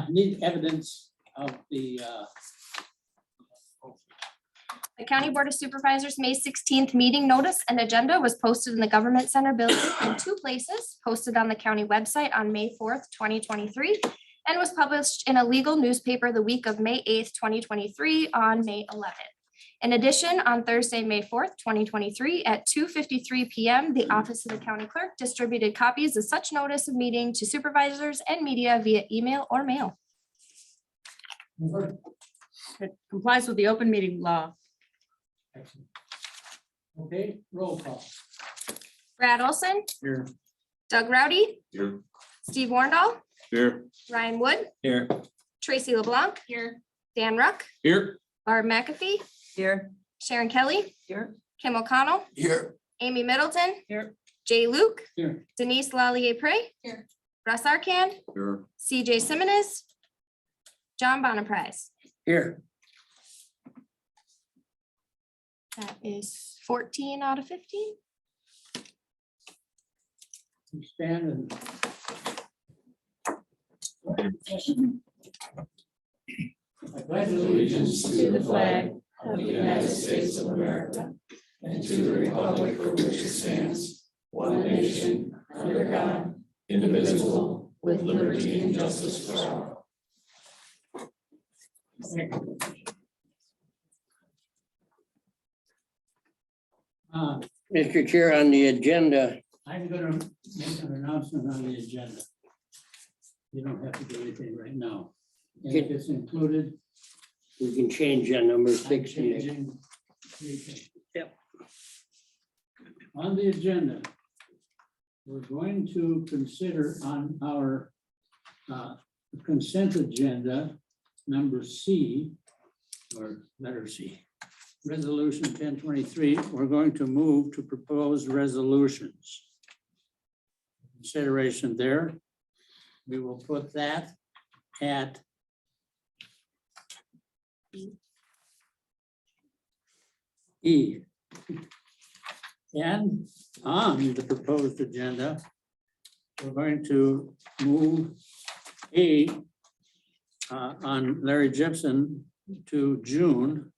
Need evidence of the The County Board of Supervisors, May 16th meeting notice and agenda was posted in the Government Center building in 2 places, posted on the county website on May 4th, 2023, and was published in a legal newspaper the week of May 8th, 2023 on May 11th. In addition, on Thursday, May 4th, 2023 at 2:53 PM, the Office of the County Clerk distributed copies of such notice of meeting to supervisors and media via email or mail. It complies with the open meeting law. Excellent. Okay, roll call. Brad Olson, Here. Doug Rowdy, Here. Steve Wornall, Here. Ryan Wood, Here. Tracy LeBlanc, here, Dan Ruck, Here. Barb McAfee, Here. Sharon Kelly, Here. Kim O'Connell, Here. Amy Middleton, Here. Jay Luke, Here. Denise Lallier Prey, Here. Russ Arkan, Here. CJ Simmons, John Bonaprise. Here. That is 14 out of 15. We stand and I pledge Allegiance to the flag of the United States of America and to the republic for which it stands, one nation, under God, indivisible, with liberty and justice for all. Mr. Chair, on the agenda, I'm gonna make an announcement on the agenda. You don't have to do anything right now. And if it's included, we can change that number I'm 6 to next. changing 3 things. Yep. On the agenda, we're going to consider on our consent agenda, number C, or letter C, resolution 1023, we're going to move to propose resolutions. Consideration there. We will put that at E. And on the proposed agenda, we're going to move A on Larry Gibson to June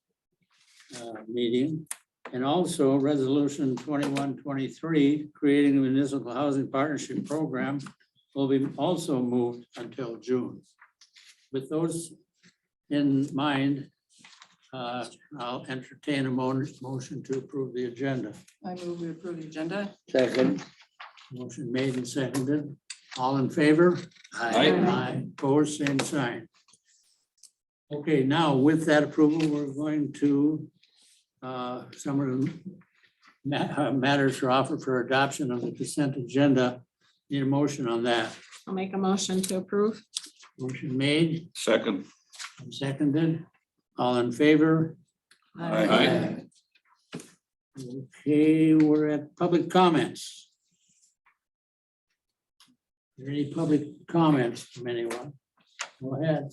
meeting, and also resolution 2123, creating a municipal housing partnership program, will be also moved until June. With those in mind, I'll entertain a motion to approve the agenda. I move we approve the agenda. Second, Motion made and seconded. All in favor? Aye. Aye. Opposed, same sign. Okay, now with that approval, we're going to some of the matters are offered for adoption of the consent agenda. Need a motion on that. I'll make a motion to approve. Motion made Second. and seconded. All in favor? Aye. Okay, we're at public comments. Are there any public comments from anyone? Go ahead.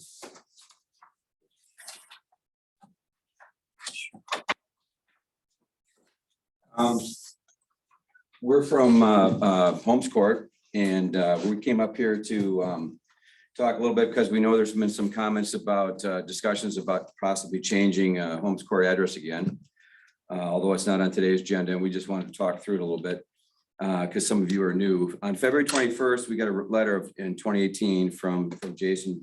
We're from Holmes Court, and we came up here to talk a little bit because we know there's been some comments about discussions about possibly changing Holmes Court address again. Although it's not on today's agenda, and we just wanted to talk through it a little bit because some of you are new. On February 21st, we got a letter in 2018 from Jason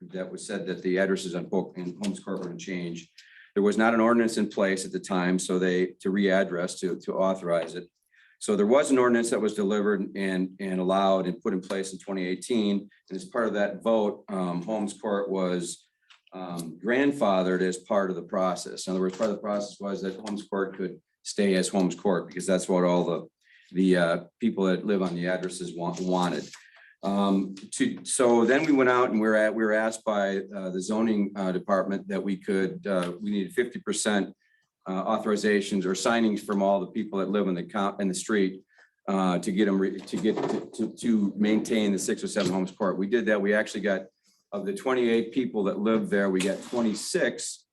that was said that the addresses on Polk and Holmes Court were going to change. There was not an ordinance in place at the time, so to readdress to authorize it. So there was an ordinance that was delivered and allowed and put in place in 2018. And as part of that vote, Holmes Court was grandfathered as part of the process. In other words, part of the process was that Holmes Court could stay as Holmes Court because that's what all the people that live on the addresses wanted. So then we went out and we were asked by the zoning department that we needed 50% authorizations or signings from all the people that live in the street to get them to maintain the 607 Holmes Court. We did that. We actually got, of the 28 people that live there, we got 26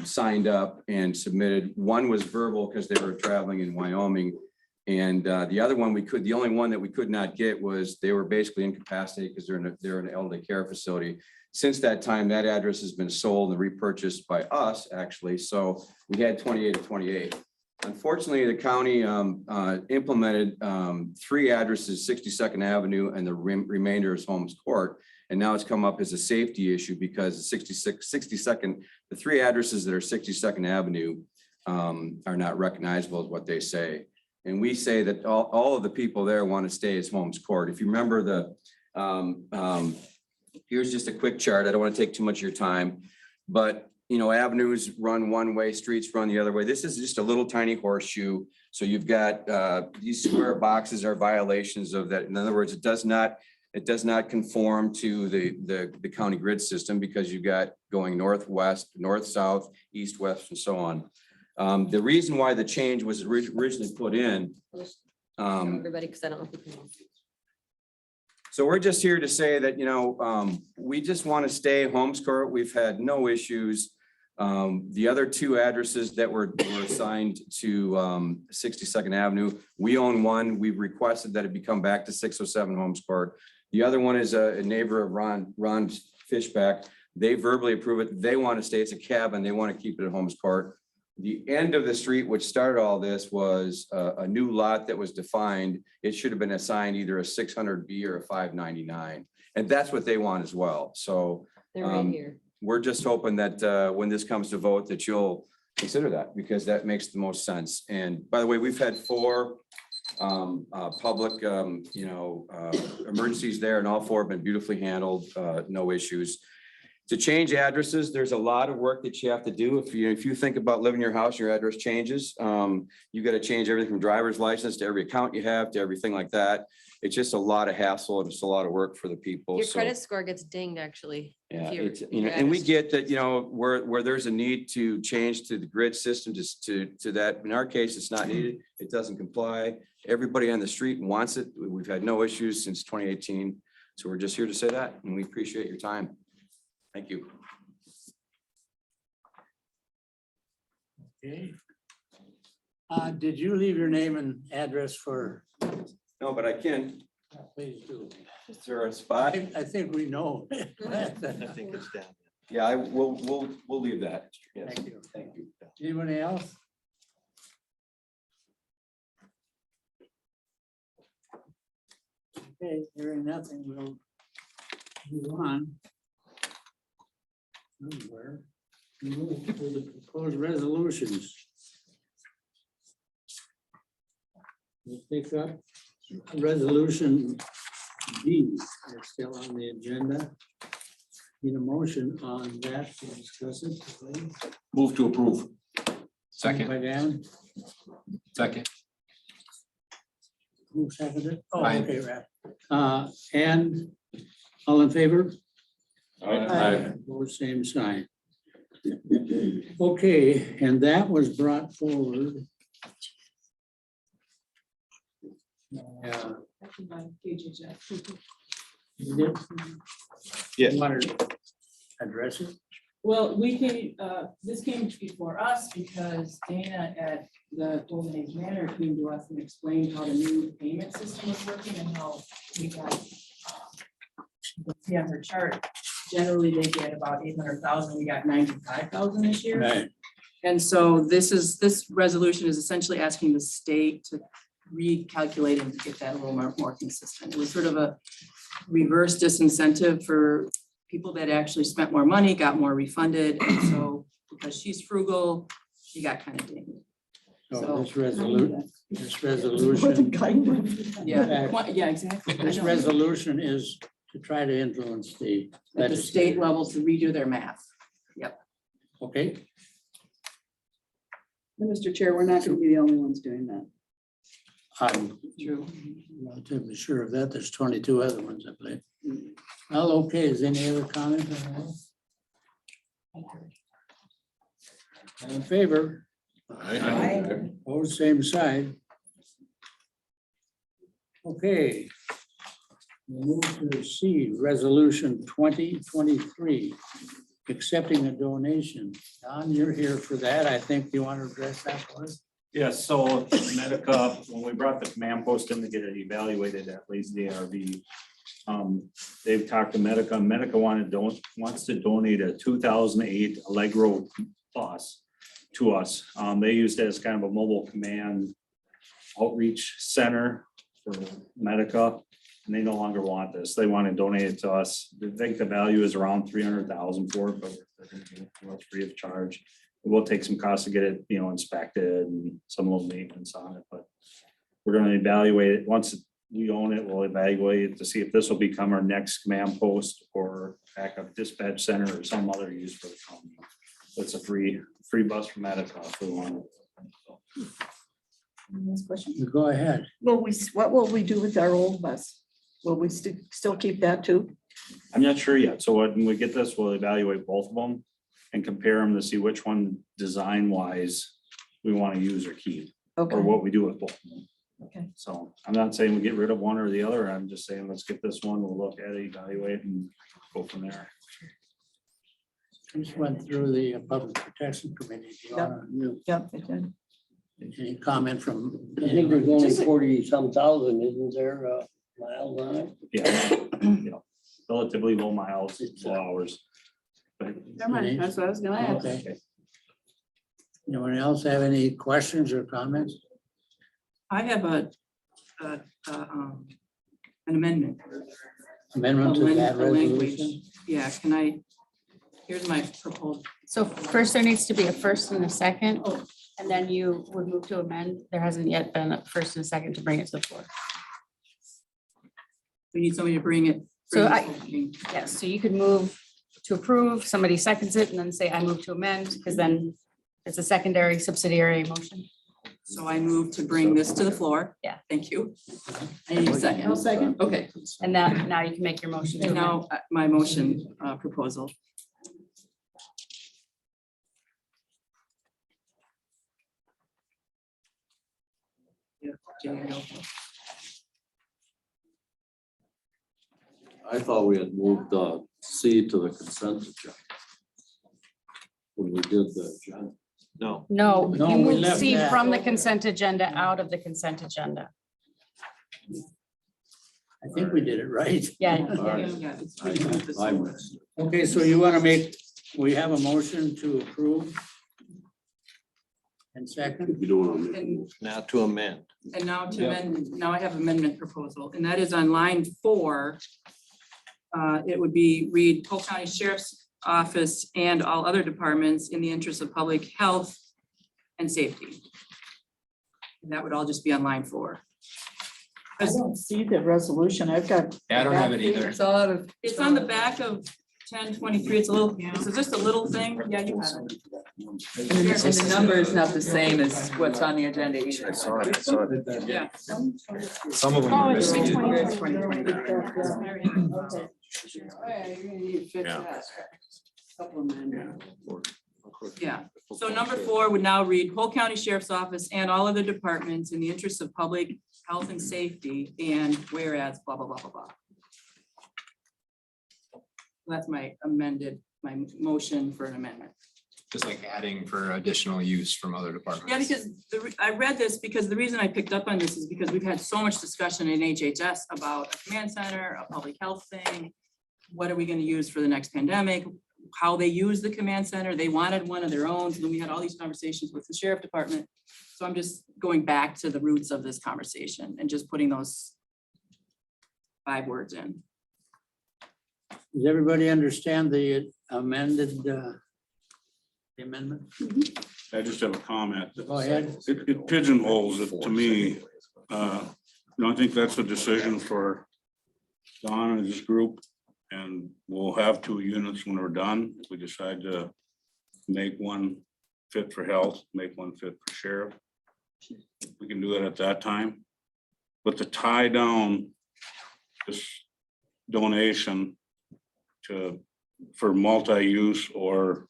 signed up and submitted. One was verbal because they were traveling in Wyoming, And the other one the only one that we could not get was they were basically incapacitated because they're in an elderly care facility. Since that time, that address has been sold and repurchased by us, actually. So we had 28 of 28. Unfortunately, the county implemented 3 addresses, 62nd Avenue, and the remainder is Holmes Court. And now it's come up as a safety issue because the 3 addresses that are 62nd Avenue are not recognizable as what they say. And we say that all of the people there want to stay as Holmes Court. If you remember here's just a quick chart. I don't want to take too much of your time, but you know, avenues run one way, streets run the other way. This is just a little tiny horseshoe. So you've got these square boxes are violations of that. In other words, it does not conform to the county grid system because you've got going northwest, north, south, east, west, and so on. The reason why the change was originally put in. Everybody, because I don't know if we can. So we're just here to say that, you know, we just want to stay Holmes Court. We've had no issues. The other 2 addresses that were assigned to 62nd Avenue, we own one. We've requested that it be come back to 607 Holmes Court. The other one is a neighbor of Ron Fishback. They verbally approve it. They want to stay. It's a cabin. They want to keep it at Holmes Court. The end of the street, which started all this, was a new lot that was defined. It should have been assigned either a 600B or a 599. And that's what they want as well. So They're right here. we're just hoping that when this comes to vote, that you'll consider that because that makes the most sense. And by the way, we've had 4 public, emergencies there, and all 4 have been beautifully handled, no issues. To change addresses, there's a lot of work that you have to do. If you think about living in your house, your address changes. You got to change everything from driver's license to every account you have to everything like that. It's just a lot of hassle and it's a lot of work for the people. Your So, credit score gets dinged, actually. yeah, if your- it's, if you know, your and we address- get that, you know, where there's a need to change to the grid system to that. In our case, it's not needed. It doesn't comply. Everybody on the street wants it. We've had no issues since 2018. So we're just here to say that, and we appreciate your time. Thank you. Okay. Did you leave your name and address for? No, but I can. Please do. Is there a spot? I think we know. I think it's down. Yeah, we'll leave that. Yes, Thank you. thank you. Anybody else? Okay, hearing nothing, we'll move on. Where? Move to the proposed resolutions. We'll pick up resolution B, is still on the agenda. Need a motion on that to discuss it. please? Move to approve. Second. By Dan, Second. who seconded it? Oh, Aye. okay, right. And all in favor? Aye. Both same sign. Okay, and that was brought forward. Yeah. You did? Yes. You want to address it? Well, we came, this came before us because Dana at the Golden Age Manor came to us and explained how the new payment system was working and how we got, you can see on her chart, generally they get about 800,000, we got 95,000 this year. Right. And so this resolution is essentially asking the state to recalculate and get that a little more consistent. It was sort of a reverse disincentive for people that actually spent more money, got more refunded. And so because she's frugal, she got kind of dinged. So this resolution, Yeah, yeah, exactly. this resolution is to try to influence the At the state level to redo their math. Okay, Mr. Chair, we're not going to be the only ones doing that. I'm True. relatively sure of that. There's 22 other ones, I believe. Well, okay, is any other comment on that? All in favor? Oh, same side. Okay. We'll move to C, resolution 2023, accepting a donation. Don, you're here for that. I think you want to address that one. Yes, so Medica, when we brought the command post in to get it evaluated at Lazy ARV, they've talked to Medica. Medica wants to donate a 2008 Allegro bus to us. They used it as kind of a mobile command outreach center for Medica, and they no longer want this. They want to donate it to us. They think the value is around 300,000 for it, but they're going to give it to us free of charge. It will take some cost to get it, inspected and some little maintenance on it, but we're going to evaluate it. Once we own it, we'll evaluate it to see if this will become our next command post or backup dispatch center or some other use for the county. It's a free bus from Medica if we want it. Next question. Go ahead. What will we do with our old bus? Will we still keep that too? I'm not sure yet. So when we get this, we'll evaluate both of them and compare them to see which one design wise we want to use or keep, Okay, or what we do with both of them. okay. So I'm not saying we get rid of one or the other. I'm just saying, let's get this one. We'll look at it, evaluate and go from there. Just went through the Public Protection Committee. Do you wanna- Yep, it did. Any comment from? I think there's only 40-some thousand, isn't there, miles on it? Yeah. Relatively low miles, low hours. But Never mind, that's what I was gonna ask. Okay. Anyone else have any questions or comments? I have an amendment. Amendment to that A language. resolution? Yeah, here's my proposal. So first there needs to be a first and a second, and then you would move to amend. There hasn't yet been a first and a second to bring it to the floor. We need somebody to bring it. So bring this whole thing. Yes, so you could move to approve, somebody seconds it, and then say, I move to amend, because then it's a secondary subsidiary motion. So I move to bring this to the floor. Yeah. Thank you. I need a second. I'll second. Okay, And now you can make your motion to and amend. now my motion proposal. Yeah, Jay, I know. I thought we had moved C to the consent agenda. When we did the agenda. No. No, No, you we moved left C that. from the consent agenda out of the consent agenda. I think we did it right. Yeah. Yeah, it's- we can move this I forward. missed it. Okay, so you want to we have a motion to approve? And second? You don't want to And Now to amend. And now to amend, now I have amendment proposal, and that is on line 4. It would be read Polk County Sheriff's Office and all other departments in the interest of public health and safety. And that would all just be on line 4. I don't see the resolution. I've got. Yeah, I don't have it either. It's all out of. It's on the back of 1023. It's a little, it's just a little thing. Yeah, you have it. And the number is not the same as what's on the agenda either. I saw it. Yeah. Some of them. Oh, are it's missing. 2020. Yeah. Yeah. So number 4 would now read Polk County Sheriff's Office and all other departments in the interest of public health and safety, and whereas blah, blah, blah, blah, blah. That's my motion for an amendment. Just like adding for additional use from other departments. Yeah, because I read this because the reason I picked up on this is because we've had so much discussion in HHS about a command center, a public health thing. What are we going to use for the next pandemic? How they use the command center. They wanted one of their own. So then we had all these conversations with the sheriff department. So I'm just going back to the roots of this conversation and just putting those 5 words in. Does everybody understand the amended the amendment? I just have a comment. Go ahead. It pigeonholes it to me. I think that's a decision for Don and his group. And we'll have 2 units when we're done. If we decide to make one fit for health, make one fit for sheriff. We can do that at that time. But to tie down this donation for multi-use or,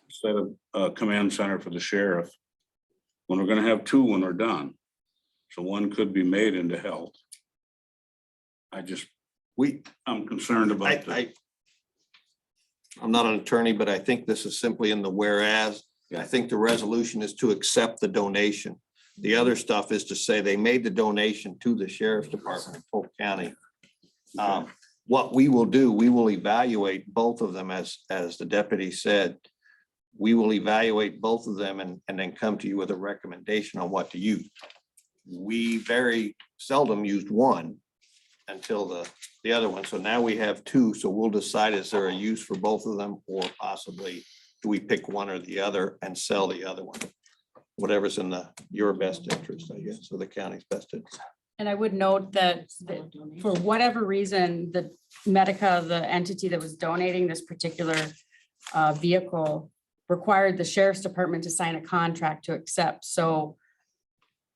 instead of a command center for the sheriff, when we're gonna have 2 when we're done. So one could be made into health. I'm concerned about that. I'm not an attorney, but I think this is simply in the whereas I think the resolution is to accept the donation. The other stuff is to say they made the donation to the sheriff's department in Polk County. What we will do, we will evaluate both of them as the deputy said. We will evaluate both of them and then come to you with a recommendation on what to use. We very seldom used one until the other one. So now we have two. So we'll decide, is there a use for both of them, or possibly do we pick one or the other and sell the other one? Whatever's in your best interest, I guess, or the county's best interest. And I would note that for whatever reason, the Medica, the entity that was donating this particular vehicle, required the sheriff's department to sign a contract to accept. So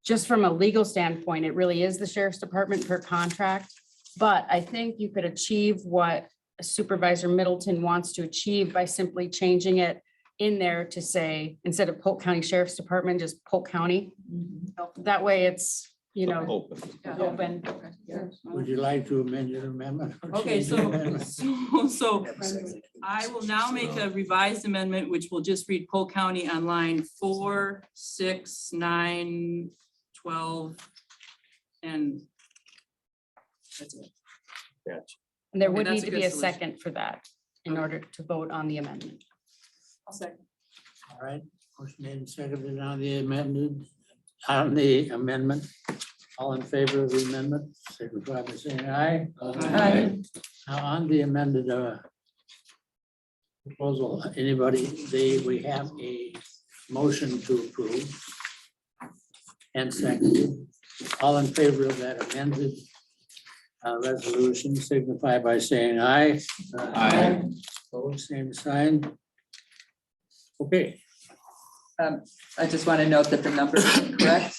just from a legal standpoint, it really is the sheriff's department per contract. But I think you could achieve what Supervisor Middleton wants to achieve by simply changing it in there to say, instead of Polk County Sheriff's Department, just Polk County. That way it's, open. Would you like to amend your amendment? or Okay, change your amendment? so I will now make a revised amendment, which will just read Polk County on line 4, 6, 9, 12, and that's it. And there Okay, would that's need a to good be a solution. second for that in order to vote on the amendment. I'll second. All right, motion made and seconded on the amendment. All in favor of the amendment, signify by saying aye. Aye. Now on the amended proposal, we have a motion to approve and seconded. All in favor of that amended resolution, signify by saying aye. Aye. Opposed, same sign. Okay, I just want to note that the numbers are correct.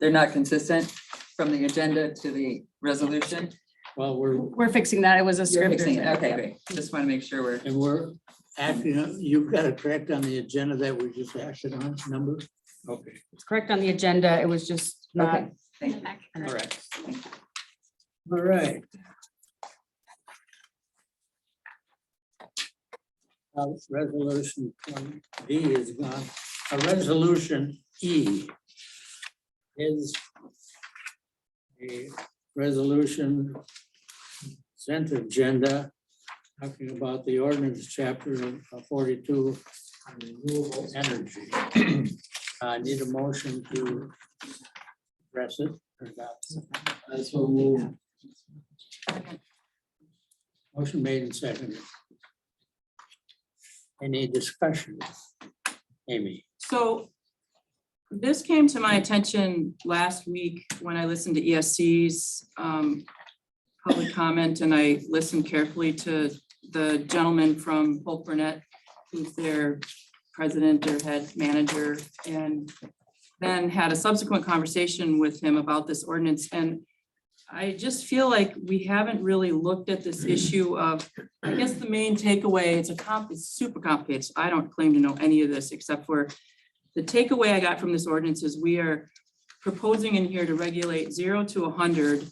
They're not consistent from the agenda to the resolution. well, we're We're fixing that. It was a You're script. fixing it. Okay, great. Just want to make sure we're. And we're acting, you've got it correct on the agenda that we just acted on, number? Okay, It's correct on the agenda. It was just not. Okay, thank you. all right. All right. Resolution D is gone. A resolution E is a resolution consent agenda talking about the ordinance chapter of 42 on renewable energy. I need a motion to address it. or not. That's what we'll. Motion made and seconded. Any discussion? Amy? So this came to my attention last week when I listened to ESC's public comment, and I listened carefully to the gentleman from Polk Burnett, who's their president or head manager, and then had a subsequent conversation with him about this ordinance. And I just feel like we haven't really looked at this issue of, I guess the main takeaway, it's super complicated. So I don't claim to know any of this except for the takeaway I got from this ordinance is we are proposing in here to regulate 0 to 100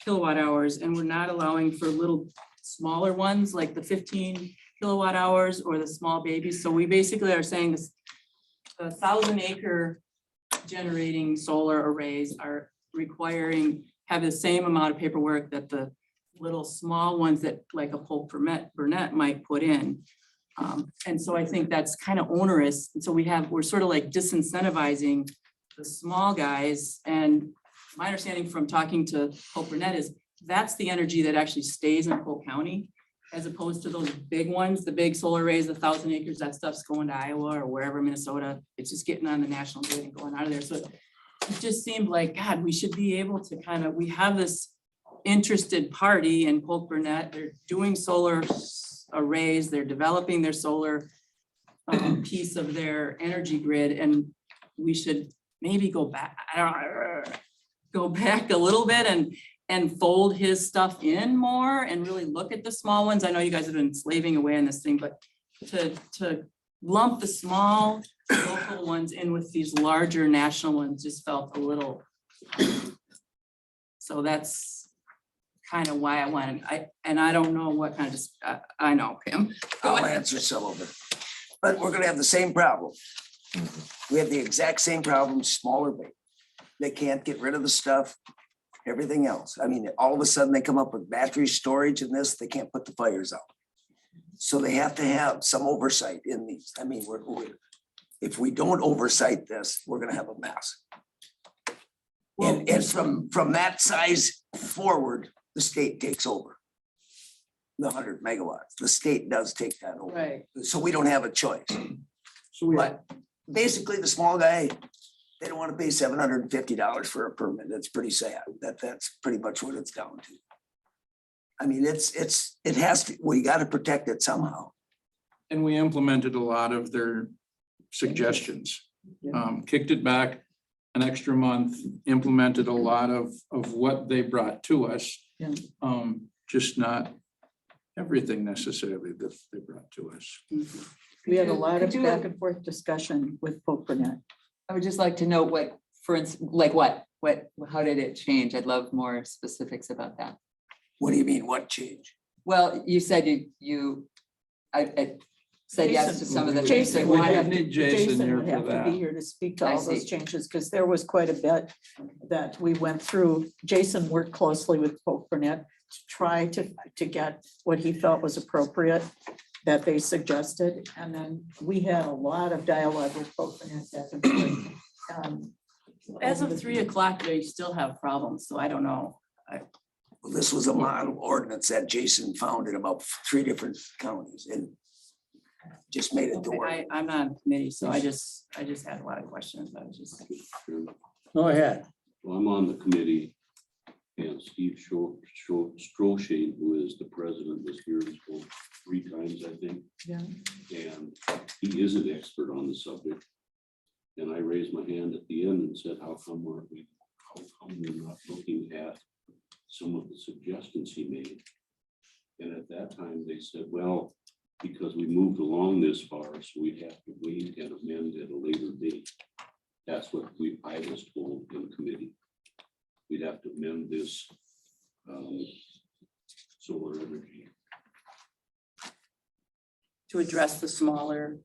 kilowatt hours, and we're not allowing for little smaller ones like the 15 kilowatt hours or the small babies. So we basically are saying this, 1,000-acre generating solar arrays are requiring, have the same amount of paperwork that the little small ones that like a Polk Burnett might put in. And so I think that's kind of onerous. And so we're sort of like disincentivizing the small guys. And my understanding from talking to Polk Burnett is that's the energy that actually stays in Polk County, as opposed to those big ones, the big solar arrays, 1,000 acres, that stuff's going to Iowa or wherever, Minnesota. It's just getting on the national grid and going out of there. So it just seemed like, God, we should be able to we have this interested party in Polk Burnett. They're doing solar arrays, they're developing their solar piece of their energy grid, and we should maybe go back a little bit and fold his stuff in more and really look at the small ones. I know you guys have been slaving away on this thing, but to lump the small local ones in with these larger national ones just felt a little. So that's kind of why I wanted, I don't know what kind of, I know him. I'll answer some of it, but we're gonna have the same problem. We have the exact same problem, smaller bait. They can't get rid of the stuff, everything else. I mean, all of a sudden they come up with battery storage and this, they can't put the fires out. So they have to have some oversight in these. I mean, if we don't oversight this, we're gonna have a mess. And from that size forward, the state takes over. The 100 megawatts, the state does take that over. Right. So we don't have a choice. But basically, the small guy, they don't want to pay $750 for a permit. That's pretty sad. That's pretty much what it's down to. I mean, it has to, we got to protect it somehow. And we implemented a lot of their suggestions. Kicked it back an extra month, implemented a lot of what they brought to us. Yeah. Just not everything necessarily that they brought to us. We had a lot of Could you- back and forth discussion with Polk. I would just like to know what, for instance, like what, how did it change? I'd love more specifics about that. What do you mean, what change? Well, you said I said yes to some of the things. Jason that would were- have need Jason here would for have to that. be here to speak to I all those see. changes, because there was quite a bit that we went through. Jason worked closely with Polk to try to get what he felt was appropriate that they suggested. And then we had a lot of dialogue with Polk back and forth. As of 3 o'clock, they still have problems, so I don't know. Well, this was a model ordinance that Jason found in about 3 different counties and just made it to work. I'm not on committee, so I just had a lot of questions. I was just. Go ahead. Well, I'm on the committee, and Steve Strochet, who is the president, was here and spoke 3 times, I think. Yeah. And he is an expert on the subject. And I raised my hand at the end and said, how come we're not looking at some of the suggestions he made? And at that time, they said, well, because we moved along this far, so we'd have to wait and amend at a later date. That's what I was told in committee. We'd have to amend this solar energy. To address the smaller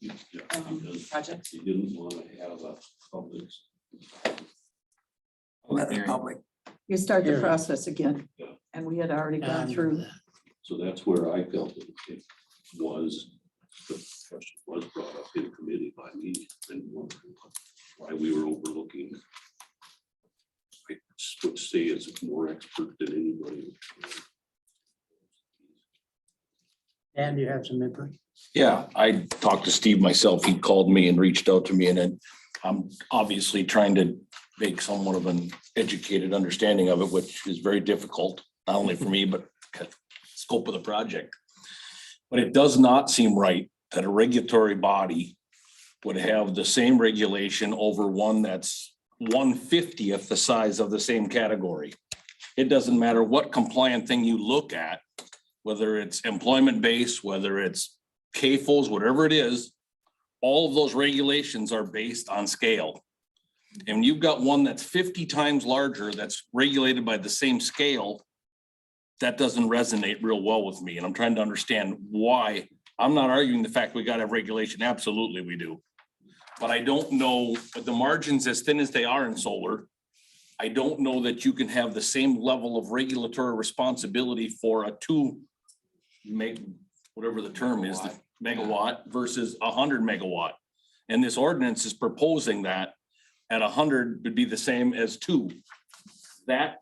Yeah, because projects. he didn't want to have a public. Let the public. You start the Here. process again, Yeah. and we had already gone And through. So that's where I felt it was, the question was brought up in committee by me and wondering why we were overlooking. I would say it's more expert than anybody. Dan, you have some input? Yeah, I talked to Steve myself. He called me and reached out to me, and then I'm obviously trying to make somewhat of an educated understanding of it, which is very difficult, not only for me, but scope of the project. But it does not seem right that a regulatory body would have the same regulation over one that's 1/50th the size of the same category. It doesn't matter what compliant thing you look at, whether it's employment based, whether it's CAFOs, whatever it is, all of those regulations are based on scale. And you've got one that's 50 times larger that's regulated by the same scale. That doesn't resonate real well with me, and I'm trying to understand why. I'm not arguing the fact we gotta have regulation, absolutely we do. But I don't know, the margins as thin as they are in solar, I don't know that you can have the same level of regulatory responsibility for a 2 whatever the term is, the megawatt versus 100 megawatt. And this ordinance is proposing that at 100 would be the same as 2. That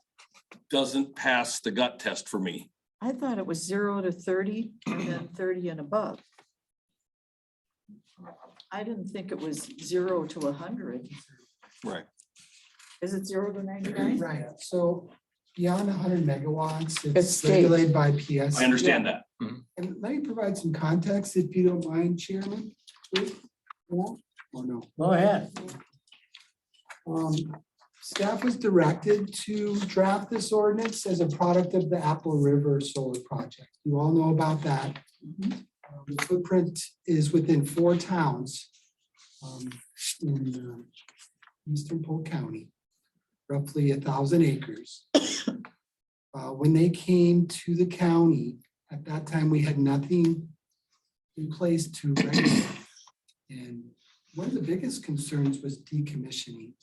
doesn't pass the gut test for me. I thought it was 0 to 30 and then 30 and above. I didn't think it was 0 to 100. Right. Is it 0 to 99? Right, so beyond 100 megawatts, It's it's state. regulated by PS. I understand that. And let me provide some context, if you don't mind, Chairman. please. Or no? Go ahead. Staff was directed to draft this ordinance as a product of the Apple River Solar Project. You all know about that. The footprint is within 4 towns in eastern Polk County, roughly 1,000 acres. When they came to the county, at that time, we had nothing in place to regulate. And one of the biggest concerns was decommissioning.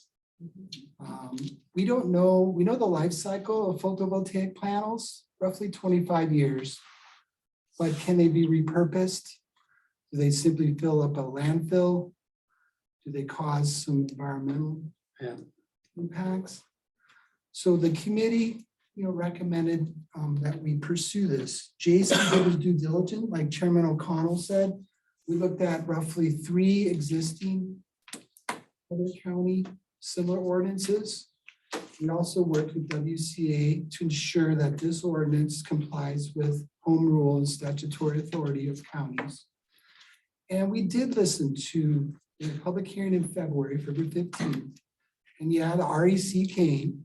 We don't know, we know the life cycle of photovoltaic panels, roughly 25 years. But can they be repurposed? Do they simply fill up a landfill? Do they cause some environmental impacts? So the committee, recommended that we pursue this. Jason did his due diligence, like Chairman O'Connell said. We looked at roughly 3 existing other county similar ordinances. We also worked with WCA to ensure that this ordinance complies with home rule and statutory authority of counties. And we did listen to the public hearing in February, February 15th. And yeah, the REC came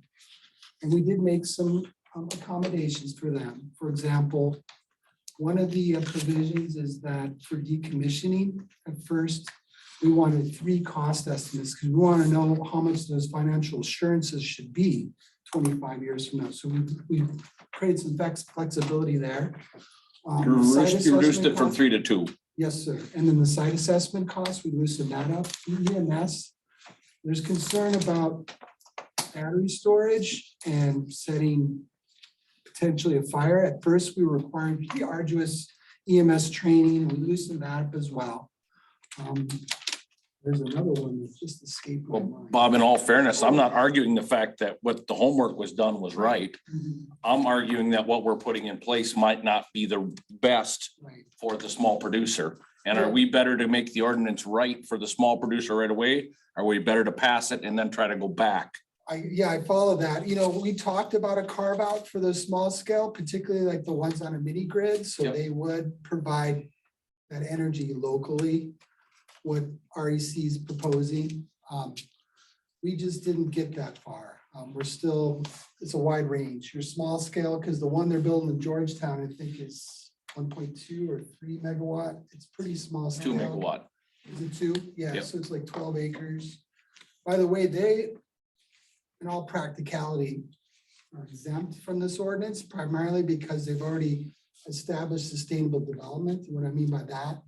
and we did make some accommodations for them. For example, one of the provisions is that for decommissioning, at first, we wanted 3 cost estimates because we want to know how much those financial assurances should be 25 years from now. So we created some flexibility there. You Site reduced assessment it from cost- 3 to 2. Yes, sir. And then the site assessment costs, we loosened that up. EMS, there's concern about battery storage and setting potentially a fire. At first, we were requiring pretty arduous EMS training. We loosened that up as well. There's another one that just escaped my mind. Bob, in all fairness, I'm not arguing the fact that what the homework was done was right. I'm arguing that what we're putting in place might not be the best Right. for the small producer. And are we better to make the ordinance right for the small producer right away? Are we better to pass it and then try to go back? I follow that. We talked about a carve out for those small scale, particularly like the ones on a mini grid. So Yep. they would provide that energy locally, what REC is proposing. We just didn't get that far. We're still, it's a wide range. Your small scale, because the one they're building in Georgetown, I think is 1.2 or 3 megawatt. It's pretty small. 2 scale. megawatt. Is it 2? Yeah, Yep. so it's like 12 acres. By the way, they, in all practicality, are exempt from this ordinance primarily because they've already established sustainable development. And what I mean by that,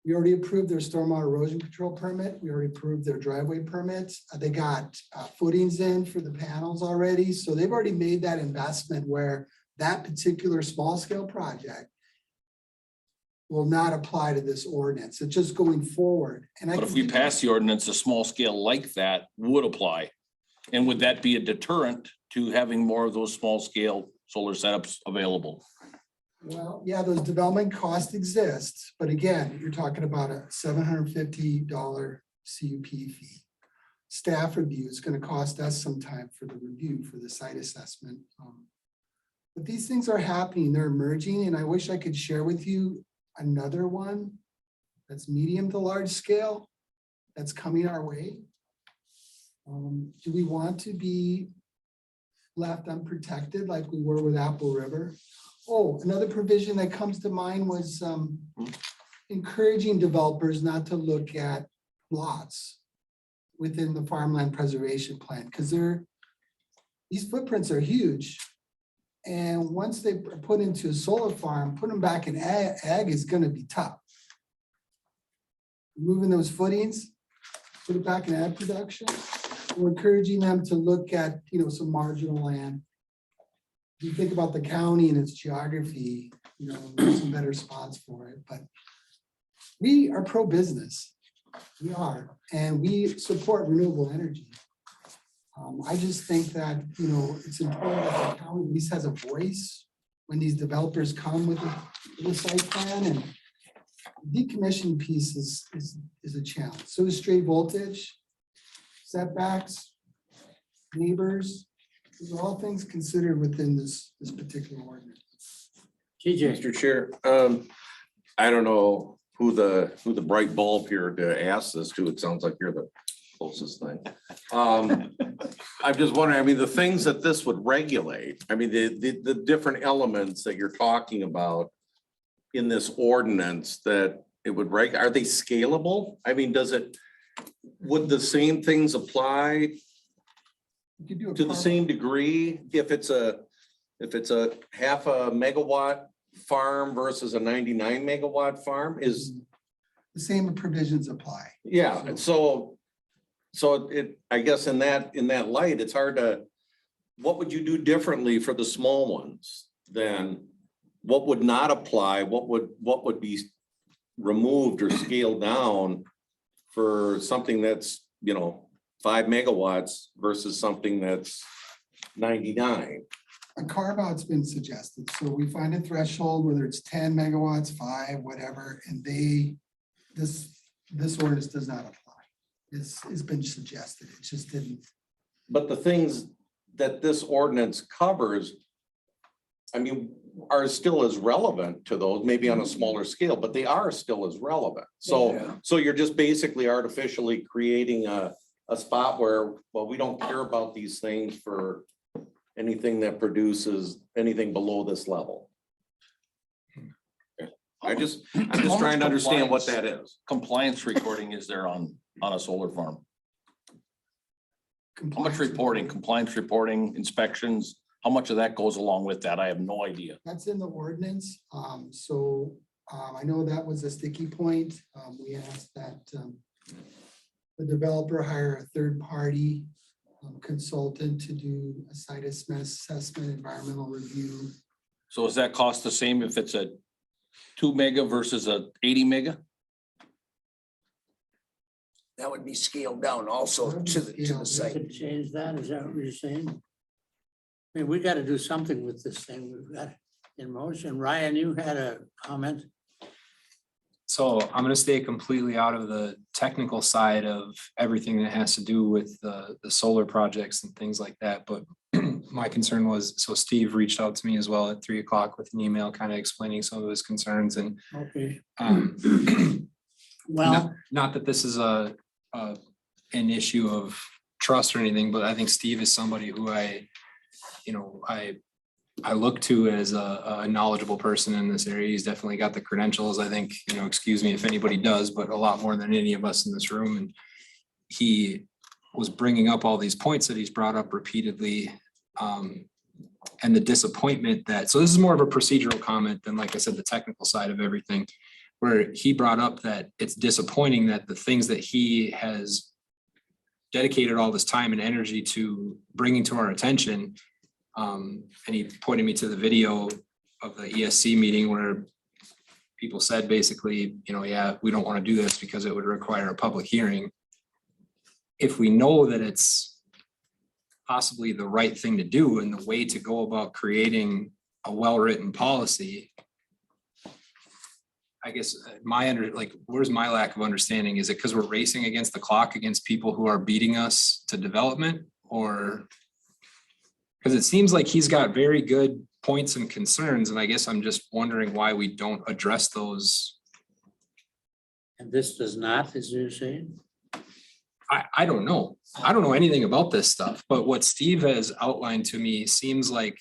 we already approved their stormwater erosion control permit. We already approved their driveway permits. They got footings in for the panels already. So they've already made that investment where that particular small scale project will not apply to this ordinance. It's just going forward. And But if we pass the ordinance, a small scale like that would apply. And would that be a deterrent to having more of those small scale solar setups available? Well, yeah, those development costs exist, but again, you're talking about a $750 CUP fee. Staff review is going to cost us some time for the review for the site assessment. But these things are happening, they're emerging, and I wish I could share with you another one that's medium to large scale that's coming our way. Do we want to be left unprotected like we were with Apple River? Oh, another provision that comes to mind was encouraging developers not to look at lots within the farmland preservation plan because these footprints are huge. And once they are put into a solar farm, put them back in ag is going to be tough. Moving those footings, put it back in ag production. We're encouraging them to look at, some marginal land. If you think about the county and its geography, there's some better spots for it, but we are pro-business. We are, and we support renewable energy. I just think that, it's important that the county at least has a voice when these developers come with a site plan, and decommission piece is a challenge. So is straight voltage, setbacks, neighbors. These are all things considered within this particular ordinance. Mr. Chair, I don't know who the bright bulb here to ask this to. It sounds like you're the closest thing. I'm just wondering, the things that this would regulate, the different elements that you're talking about in this ordinance that it would are they scalable? Would the same things apply to the same degree if it's a half a megawatt farm versus a 99 megawatt farm? The same provisions apply. Yeah, and so I guess in that light, it's hard to, what would you do differently for the small ones than what would not apply? What would be removed or scaled down for something that's, 5 megawatts versus something that's 99? A carve out's been suggested, so we find a threshold, whether it's 10 megawatts, 5, whatever, and this ordinance does not apply. It's been suggested, it just didn't. But the things that this ordinance covers, are still as relevant to those, maybe on a smaller scale, but they are still as relevant. So you're just basically artificially creating a spot where, well, we don't care about these things for anything that produces anything below this level. I'm just trying to understand what that is. Compliance recording is there on a solar farm? How much reporting, compliance reporting, inspections, how much of that goes along with that? I have no idea. That's in the ordinance, I know that was a sticky point. We asked that the developer hire a third-party consultant to do a site assessment, environmental review. So does that cost the same if it's a 2 mega versus a 80 mega? That would be scaled down also to the site. Could change that, is that what you're saying? We got to do something with this thing. We've got it in motion. Ryan, you had a comment? So I'm going to stay completely out of the technical side of everything that has to do with the solar projects and things like that. But my concern was, so Steve reached out to me as well at 3 o'clock with an email kind of explaining some of his concerns and Okay. well, not that this is an issue of trust or anything, but I think Steve is somebody who I look to as a knowledgeable person in this area. He's definitely got the credentials. I think, excuse me if anybody does, but a lot more than any of us in this room. And he was bringing up all these points that he's brought up repeatedly. And the disappointment that, so this is more of a procedural comment than, like I said, the technical side of everything, where he brought up that it's disappointing that the things that he has dedicated all this time and energy to bringing to our attention. And he pointed me to the video of the ESC meeting where people said basically, yeah, we don't want to do this because it would require a public hearing. If we know that it's possibly the right thing to do and the way to go about creating a well-written policy, I guess where's my lack of understanding? Is it because we're racing against the clock against people who are beating us to development, or? Because it seems like he's got very good points and concerns, and I guess I'm just wondering why we don't address those. And this does not, as you're saying? I don't know. I don't know anything about this stuff, but what Steve has outlined to me seems like,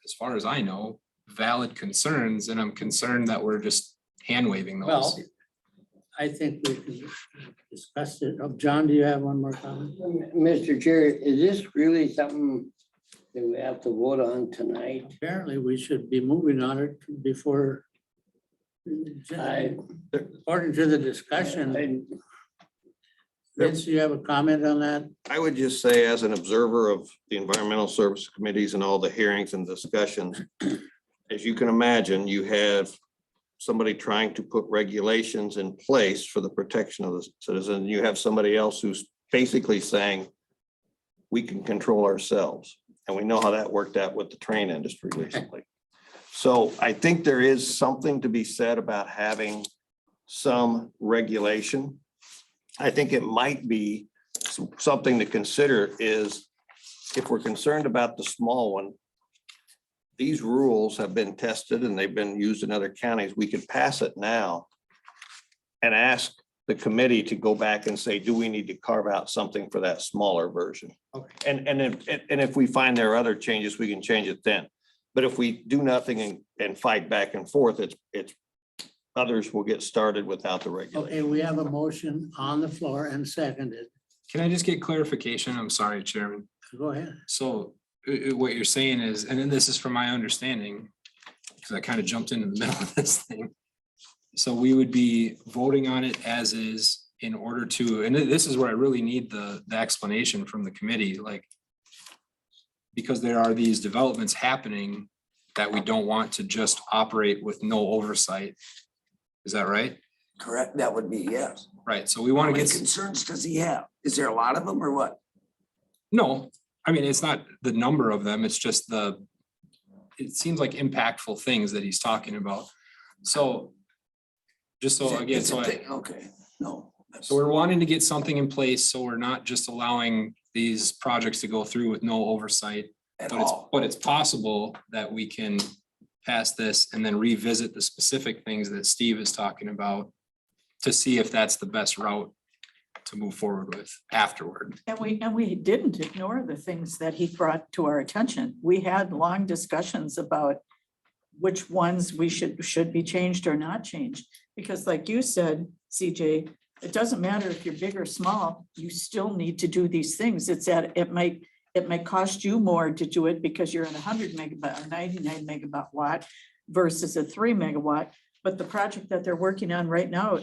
as far as I know, valid concerns, and I'm concerned that we're just hand waving those. Well, I think we can discuss it. Oh, John, do you have one more comment? Mr. Chair, is this really something that we have to vote on tonight? Apparently, we should be moving on it before. According to the discussion. Vince, do you have a comment on that? I would just say, as an observer of the environmental service committees and all the hearings and discussions, as you can imagine, you have somebody trying to put regulations in place for the protection of the citizen. You have somebody else who's basically saying we can control ourselves. And we know how that worked out with the train industry recently. So I think there is something to be said about having some regulation. I think it might be something to consider is, if we're concerned about the small one, these rules have been tested and they've been used in other counties. We could pass it now and ask the committee to go back and say, do we need to carve out something for that smaller version? Okay. And if we find there are other changes, we can change it then. But if we do nothing and fight back and forth, it's others will get started without the regulation. Okay, we have a motion on the floor and seconded. Can I just get clarification? I'm sorry, Chairman. Go ahead. So what you're saying is, and then this is from my understanding, because I kind of jumped into the middle of this thing. So we would be voting on it as is in order to, and this is where I really need the explanation from the committee, like. Because there are these developments happening that we don't want to just operate with no oversight. Is that right? Correct, that would be yes. Right, so we want How to many get, concerns does he have? Is there a lot of them or what? no, I mean, it's not the number of them, it's just it seems like impactful things that he's talking about. So. Just so again, It's a so thing, okay, no. So we're wanting to get something in place, so we're not just allowing these projects to go through with no oversight. At But it's, all. but it's possible that we can pass this and then revisit the specific things that Steve is talking about to see if that's the best route to move forward with afterward. And we didn't ignore the things that he brought to our attention. We had long discussions about which ones we should be changed or not changed. Because like you said, CJ, it doesn't matter if you're big or small, you still need to do these things. It might cost you more to do it because you're in 100 megawatt or 99 megawatt versus a 3 megawatt. But the project that they're working on right now,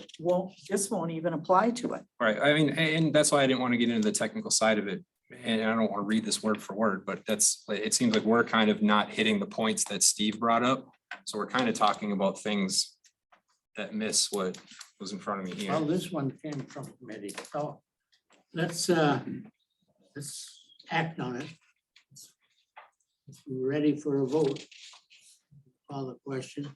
this won't even apply to it. Right, I mean, and that's why I didn't want to get into the technical side of it. And I don't want to read this word for word, but it seems like we're kind of not hitting the points that Steve brought up. So we're kind of talking about things that miss what was in front of me here. Well, this one came from committee, so let's act on it. Let's be ready for a vote. Call the question.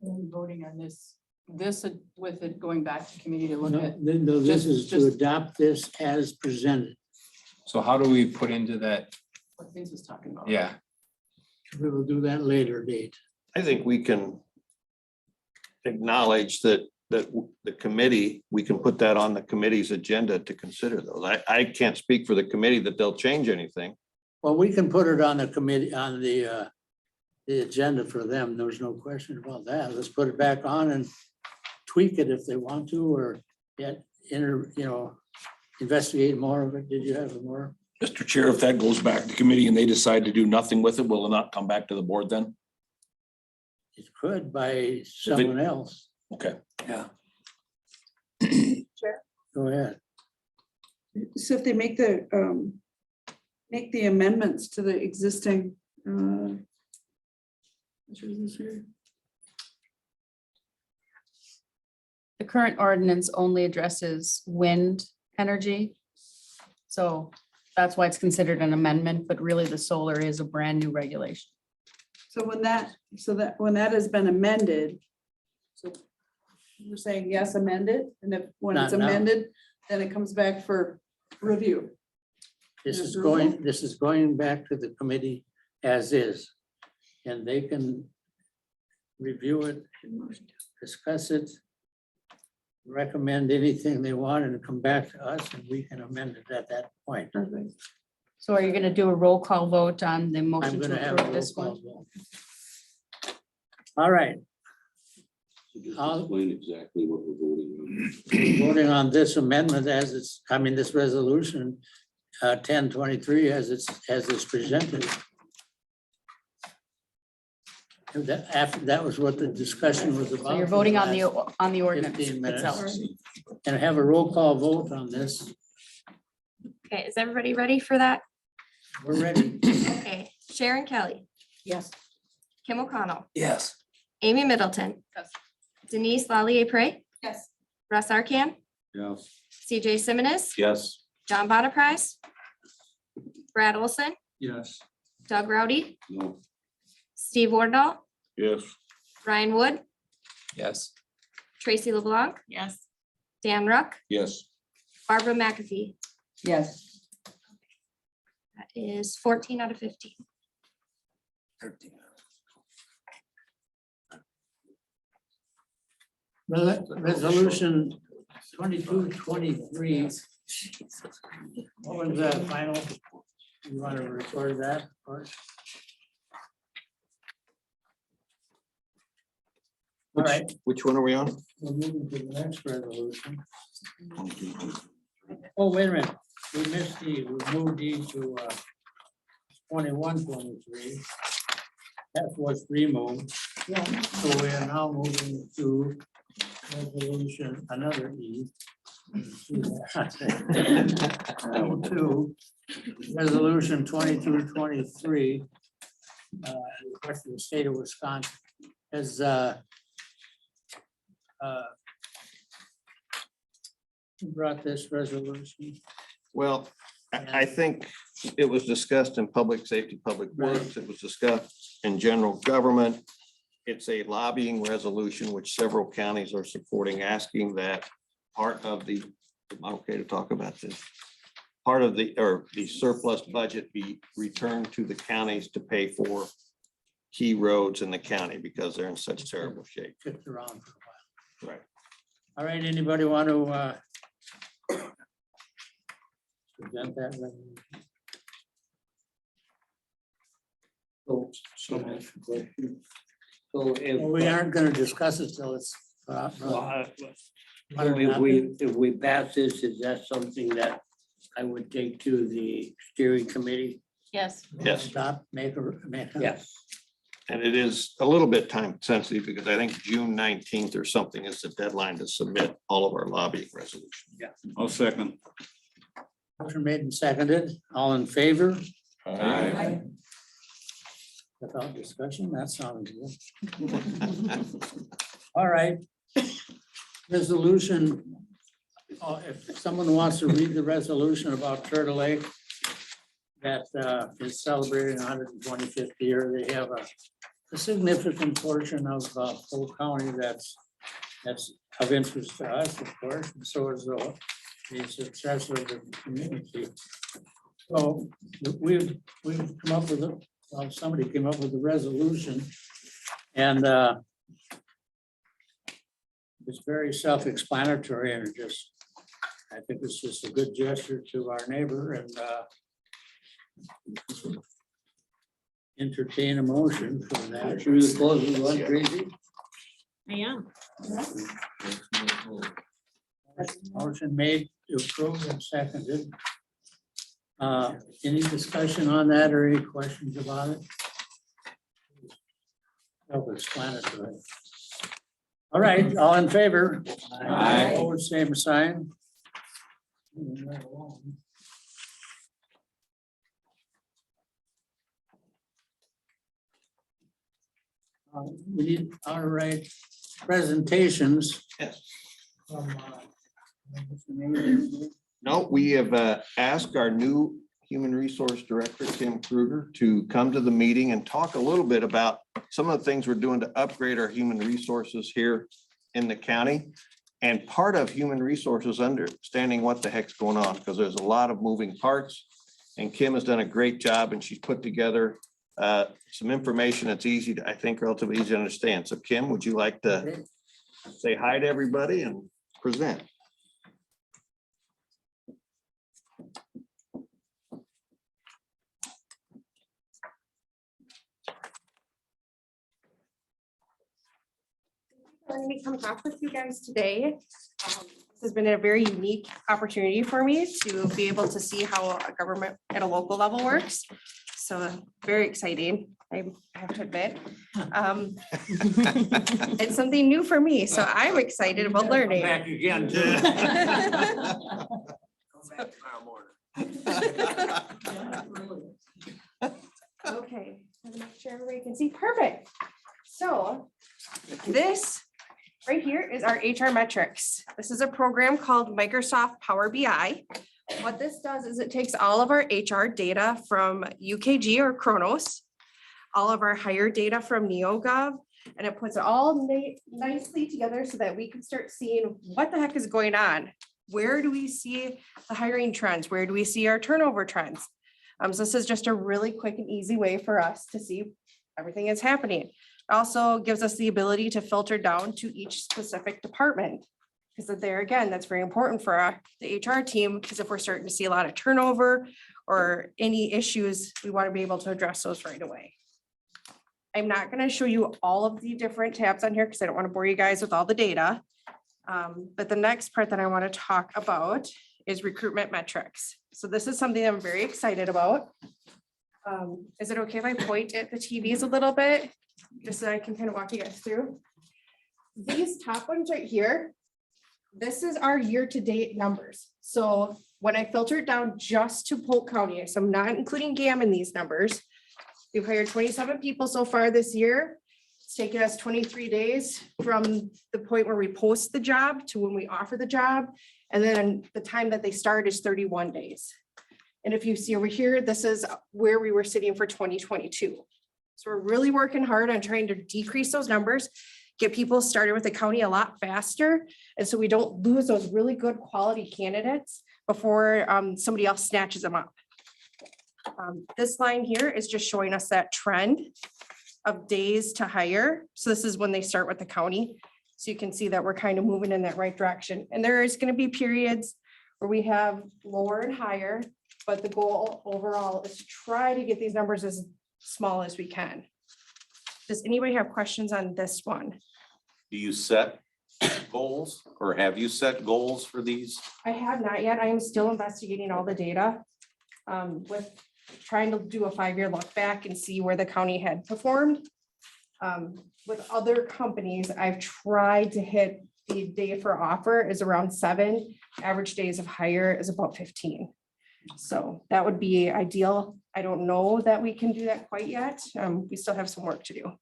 We're voting on this with it going back to committee to look No, at. no, this is to just- adopt this as presented. So how do we put into that? What Vince was talking about. Yeah, We will do that later date. I think we can acknowledge that the committee, we can put that on the committee's agenda to consider those. I can't speak for the committee that they'll change anything. Well, we can put it on the committee, on the agenda for them. There's no question about that. Let's put it back on and tweak it if they want to, or investigate more of it. Did you have more? Mr. Chair, if that goes back to committee and they decide to do nothing with it, will it not come back to the board then? It could by someone else. Okay. Yeah. Go ahead. So if they make the amendments to the existing. Which is this here? The current ordinance only addresses wind energy. So that's why it's considered an amendment, but really the solar is a brand new regulation. So when that has been amended, so we're saying yes, amended, and if when it's Not now. amended, then it comes back for review. This is going back to the committee as is. And they can review it, discuss it, recommend anything they want and come back to us and we can amend it at that point. So are you going to do a roll call vote on the I'm motion gonna to have a approve roll this call one? vote. All right, Just I'll- explain exactly what we're voting on. voting on this amendment as this resolution, 1023 as it's presented. That was what the discussion was about. So you're voting on for the ordinance 15 minutes. itself. And have a roll call vote on this. Okay, is everybody ready for that? We're ready. Okay, Sharon Kelly, Yes. Kim O'Connell, Yes. Amy Middleton. Yes. Denise Lallier Prey, Yes. Russ Arkan, Yes. CJ Simmons, Yes. John Bonaprise, Brad Olson, Yes. Doug Rowdy, No. Steve Wardell, Yes. Ryan Wood, yes. Tracy LeBlanc, Yes. Dan Ruck, Yes. Barbara McAfee. Yes. That is 14 out of 15. 13. Resolution 2223. What was that final? You want to record that? Or- All right, Which one are we on? we're moving to the next resolution. Oh, wait a minute, we missed we moved these to 2123. That was removed. So we are now moving to resolution, another E. Two, resolution 22-23. Requesting the state of Wisconsin has who brought this resolution. Well, I think it was discussed in public safety, public works. It was discussed in general government. It's a lobbying resolution which several counties are supporting, asking that part of the, am I okay to talk about this? Part of the, or the surplus budget be returned to the counties to pay for key roads in the county because they're in such terrible shape. Kicked around for a while. Right. All right, anybody want to present that resolution? So if. Well, we aren't going to discuss it till it's. If we pass this, is that something that I would take to the steering committee? Yes. Yes. Stop, make a. Yes. And it is a little bit time sensitive because I think June 19th or something is the deadline to submit all of our lobbying resolution. Yeah. I'll second. Motion made and seconded. All in favor? Aye. Without discussion, that sounds good. All right. Resolution. If someone wants to read the resolution about Turtle Lake that is celebrating 125th year, they have a significant portion of Polk County that's of interest to us, of course, and so is the success of the community. So we've come up with well, somebody came up with a resolution, and it's very self-explanatory, and I think it's just a good gesture to our neighbor, and entertain a motion for that. Through the closing one, Tracy? I am. Motion made to approve and seconded. Any discussion on that or any questions about it? Self-explanatory. All right, all in favor? Aye. Opposed, same sign. We need, all right, presentations. Yes. from, No, we have asked our new Human Resource Director, Tim Kruger, to come to the meeting and talk a little bit about some of the things we're doing to upgrade our human resources here in the county. And part of human resources understanding what the heck's going on, because there's a lot of moving parts. And Kim has done a great job and she's put together some information that's easy to, I think, relatively easy to understand. So Kim, would you like to say hi to everybody and present? Letting me come talk with you guys today. This has been a very unique opportunity for me to be able to see how a government at a local level works. So very exciting, I have to admit. It's something new for me, so I'm excited about learning. Back again. Okay, let me make sure everybody can see. Perfect. So this right here is our HR metrics. This is a program called Microsoft Power BI. What this does is it takes all of our HR data from UKG or Kronos, all of our hire data from NeoGov, and it puts it all nicely together so that we can start seeing what the heck is going on. Where do we see the hiring trends? Where do we see our turnover trends? So this is just a really quick and easy way for us to see everything that's happening. It also gives us the ability to filter down to each specific department. Because there again, that's very important for the HR team, because if we're starting to see a lot of turnover or any issues, we want to be able to address those right away. I'm not going to show you all of the different tabs on here because I don't want to bore you guys with all the data. But the next part that I want to talk about is recruitment metrics. So this is something I'm very excited about. Is it okay if I point at the TVs a little bit? just so I can kind of walk you guys through. These top ones right here, this is our year-to-date numbers. So when I filter it down just to Polk County, so I'm not including GAM in these numbers. We've hired 27 people so far this year. It's taken us 23 days from the point where we post the job to when we offer the job. And then the time that they start is 31 days. And if you see over here, this is where we were sitting for 2022. So we're really working hard on trying to decrease those numbers, get people started with the county a lot faster. And so we don't lose those really good quality candidates before somebody else snatches them up. This line here is just showing us that trend of days to hire. So this is when they start with the county. So you can see that we're kind of moving in that right direction. And there is going to be periods where we have lower and higher, but the goal overall is to try to get these numbers as small as we can. Does anybody have questions on this one? Do you set goals or have you set goals for these? I have not yet. I am still investigating all the data. With trying to do a 5-year look back and see where the county had performed. With other companies, I've tried to hit the day for offer is around 7. Average days of hire is about 15. So that would be ideal. I don't know that we can do that quite yet. We still have some work to do.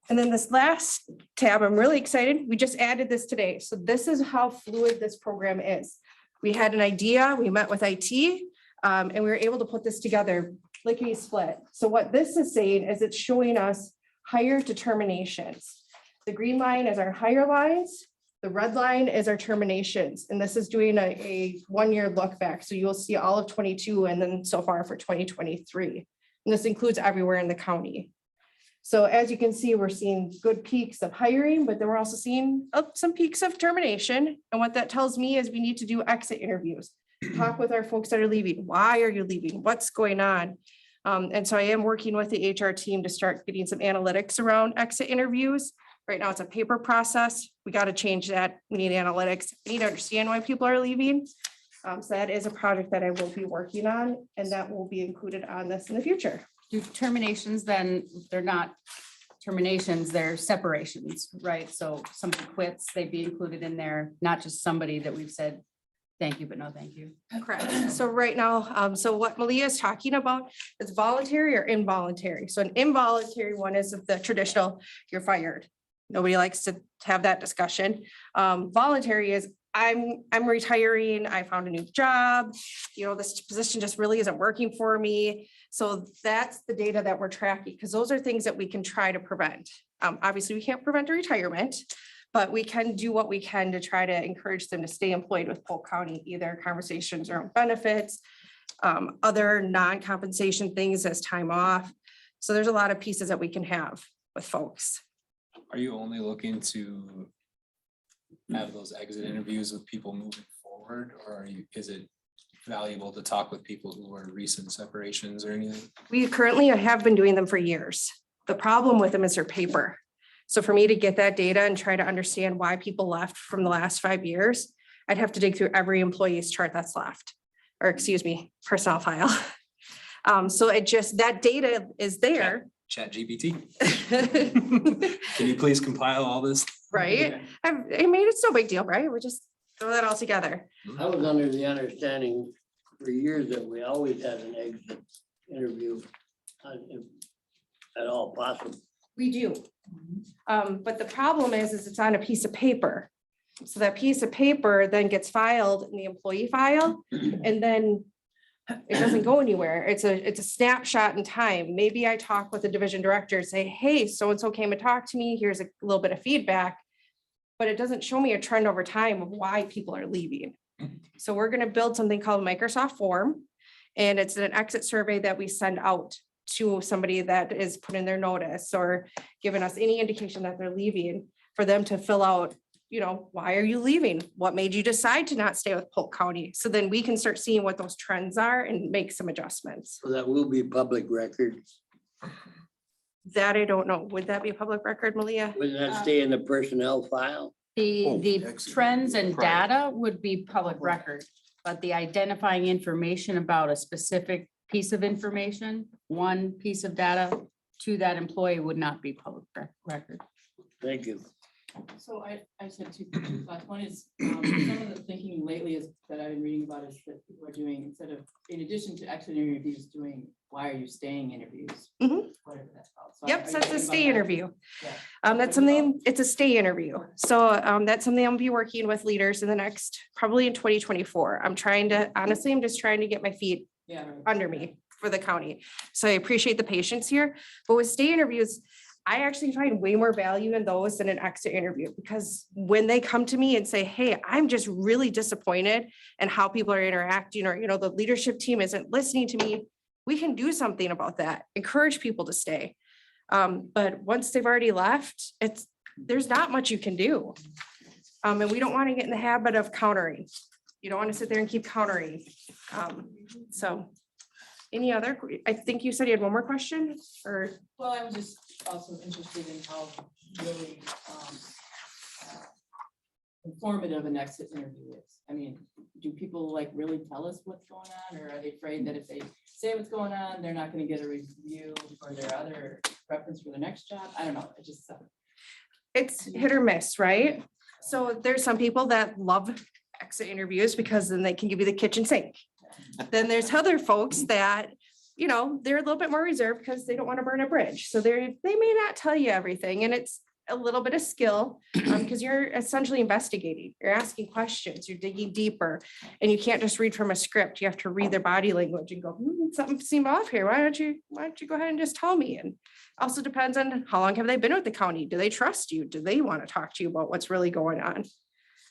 And then this last tab, I'm really excited. We just added this today. So this is how fluid this program is. We had an idea, we met with IT, and we were able to put this together lickety split. So what this is saying is it's showing us hire determinations. The green line is our hire lines. The red line is our terminations. And this is doing a 1-year look back. So you'll see all of 22 and then so far for 2023. And this includes everywhere in the county. So as you can see, we're seeing good peaks of hiring, but then we're also seeing some peaks of termination. And what that tells me is we need to do exit interviews, talk with our folks that are leaving. Why are you leaving? What's going on? And so I am working with the HR team to start getting some analytics around exit interviews. Right now it's a paper process. We got to change that. We need analytics. We need to understand why people are leaving. So that is a project that I will be working on, and that will be included on this in the future. Do terminations then, they're not terminations, they're separations, right? So somebody quits, they'd be included in there, not just somebody that we've said, thank you, but no, thank you. Correct. So right now, so what Malia is talking about is voluntary or involuntary. So an involuntary one is the traditional, you're fired. Nobody likes to have that discussion. Voluntary is I'm retiring, I found a new job, this position just really isn't working for me. So that's the data that we're tracking, because those are things that we can try to prevent. Obviously, we can't prevent a retirement, but we can do what we can to try to encourage them to stay employed with Polk County, either conversations around benefits, other non-compensation things as time off. So there's a lot of pieces that we can have with folks. Are you only looking to have those exit interviews with people moving forward, or is it valuable to talk with people who are recent separations or anything? We currently have been doing them for years. The problem with them is their paper. So for me to get that data and try to understand why people left from the last 5 years, I'd have to dig through every employee's chart that's left, or excuse me, personnel file. So that data is there. Chat GPT. Can you please compile all this? Right? I mean, it's no big deal, right? We just throw that all together. I was under the understanding for years that we always had an exit interview if at all possible. We do. But the problem is it's on a piece of paper. So that piece of paper then gets filed in the employee file, and then it doesn't go anywhere. It's a snapshot in time. Maybe I talk with the division director, say, hey, so-and-so came and talked to me. Here's a little bit of feedback, but it doesn't show me a trend over time of why people are leaving. So we're going to build something called Microsoft Form, and it's an exit survey that we send out to somebody that is put in their notice or giving us any indication that they're leaving, for them to fill out, why are you leaving? What made you decide to not stay with Polk County? So then we can start seeing what those trends are and make some adjustments. So that will be public record. That I don't know. Would that be a public record, Malia? Would that stay in the personnel file? The trends and data would be public record, but the identifying information about a specific piece of information, one piece of data to that employee would not be public record. Thank you. So I just have two thoughts. One is, some of the thinking lately is that I've been reading about is that people are doing, instead of, in addition to exit interviews, doing why are you staying interviews? Mhm. Whatever that's called. So Yep, are you so it's a thinking stay about that? interview. Yeah. That's What something, it's a stay interview. So that's something I'll be working with leaders in the next, probably in 2024. I'm just trying to get my feet Yeah. right. under me for the county. So I appreciate the patience here. But with stay interviews, I actually find way more value in those than an exit interview, because when they come to me and say, hey, I'm just really disappointed in how people are interacting, or, the leadership team isn't listening to me, we can do something about that, encourage people to stay. But once they've already left, there's not much you can do. And we don't want to get in the habit of countering. You don't want to sit there and keep countering. So any other, I think you said you had one more question, or? Well, I was just also interested in how really informative an exit interview is. I mean, do people like really tell us what's going on, or are they afraid that if they say what's going on, they're not going to get a review for their other preference for the next job? I don't know. It just. It's hit or miss, right? So there's some people that love exit interviews because then they can give you the kitchen sink. Then there's other folks that, they're a little bit more reserved because they don't want to burn a bridge. So they may not tell you everything, and it's a little bit of skill because you're essentially investigating. You're asking questions, you're digging deeper, and you can't just read from a script. You have to read their body language and go, something seemed off here. Why don't you go ahead and just tell me? And also depends on how long have they been with the county? Do they trust you? Do they want to talk to you about what's really going on?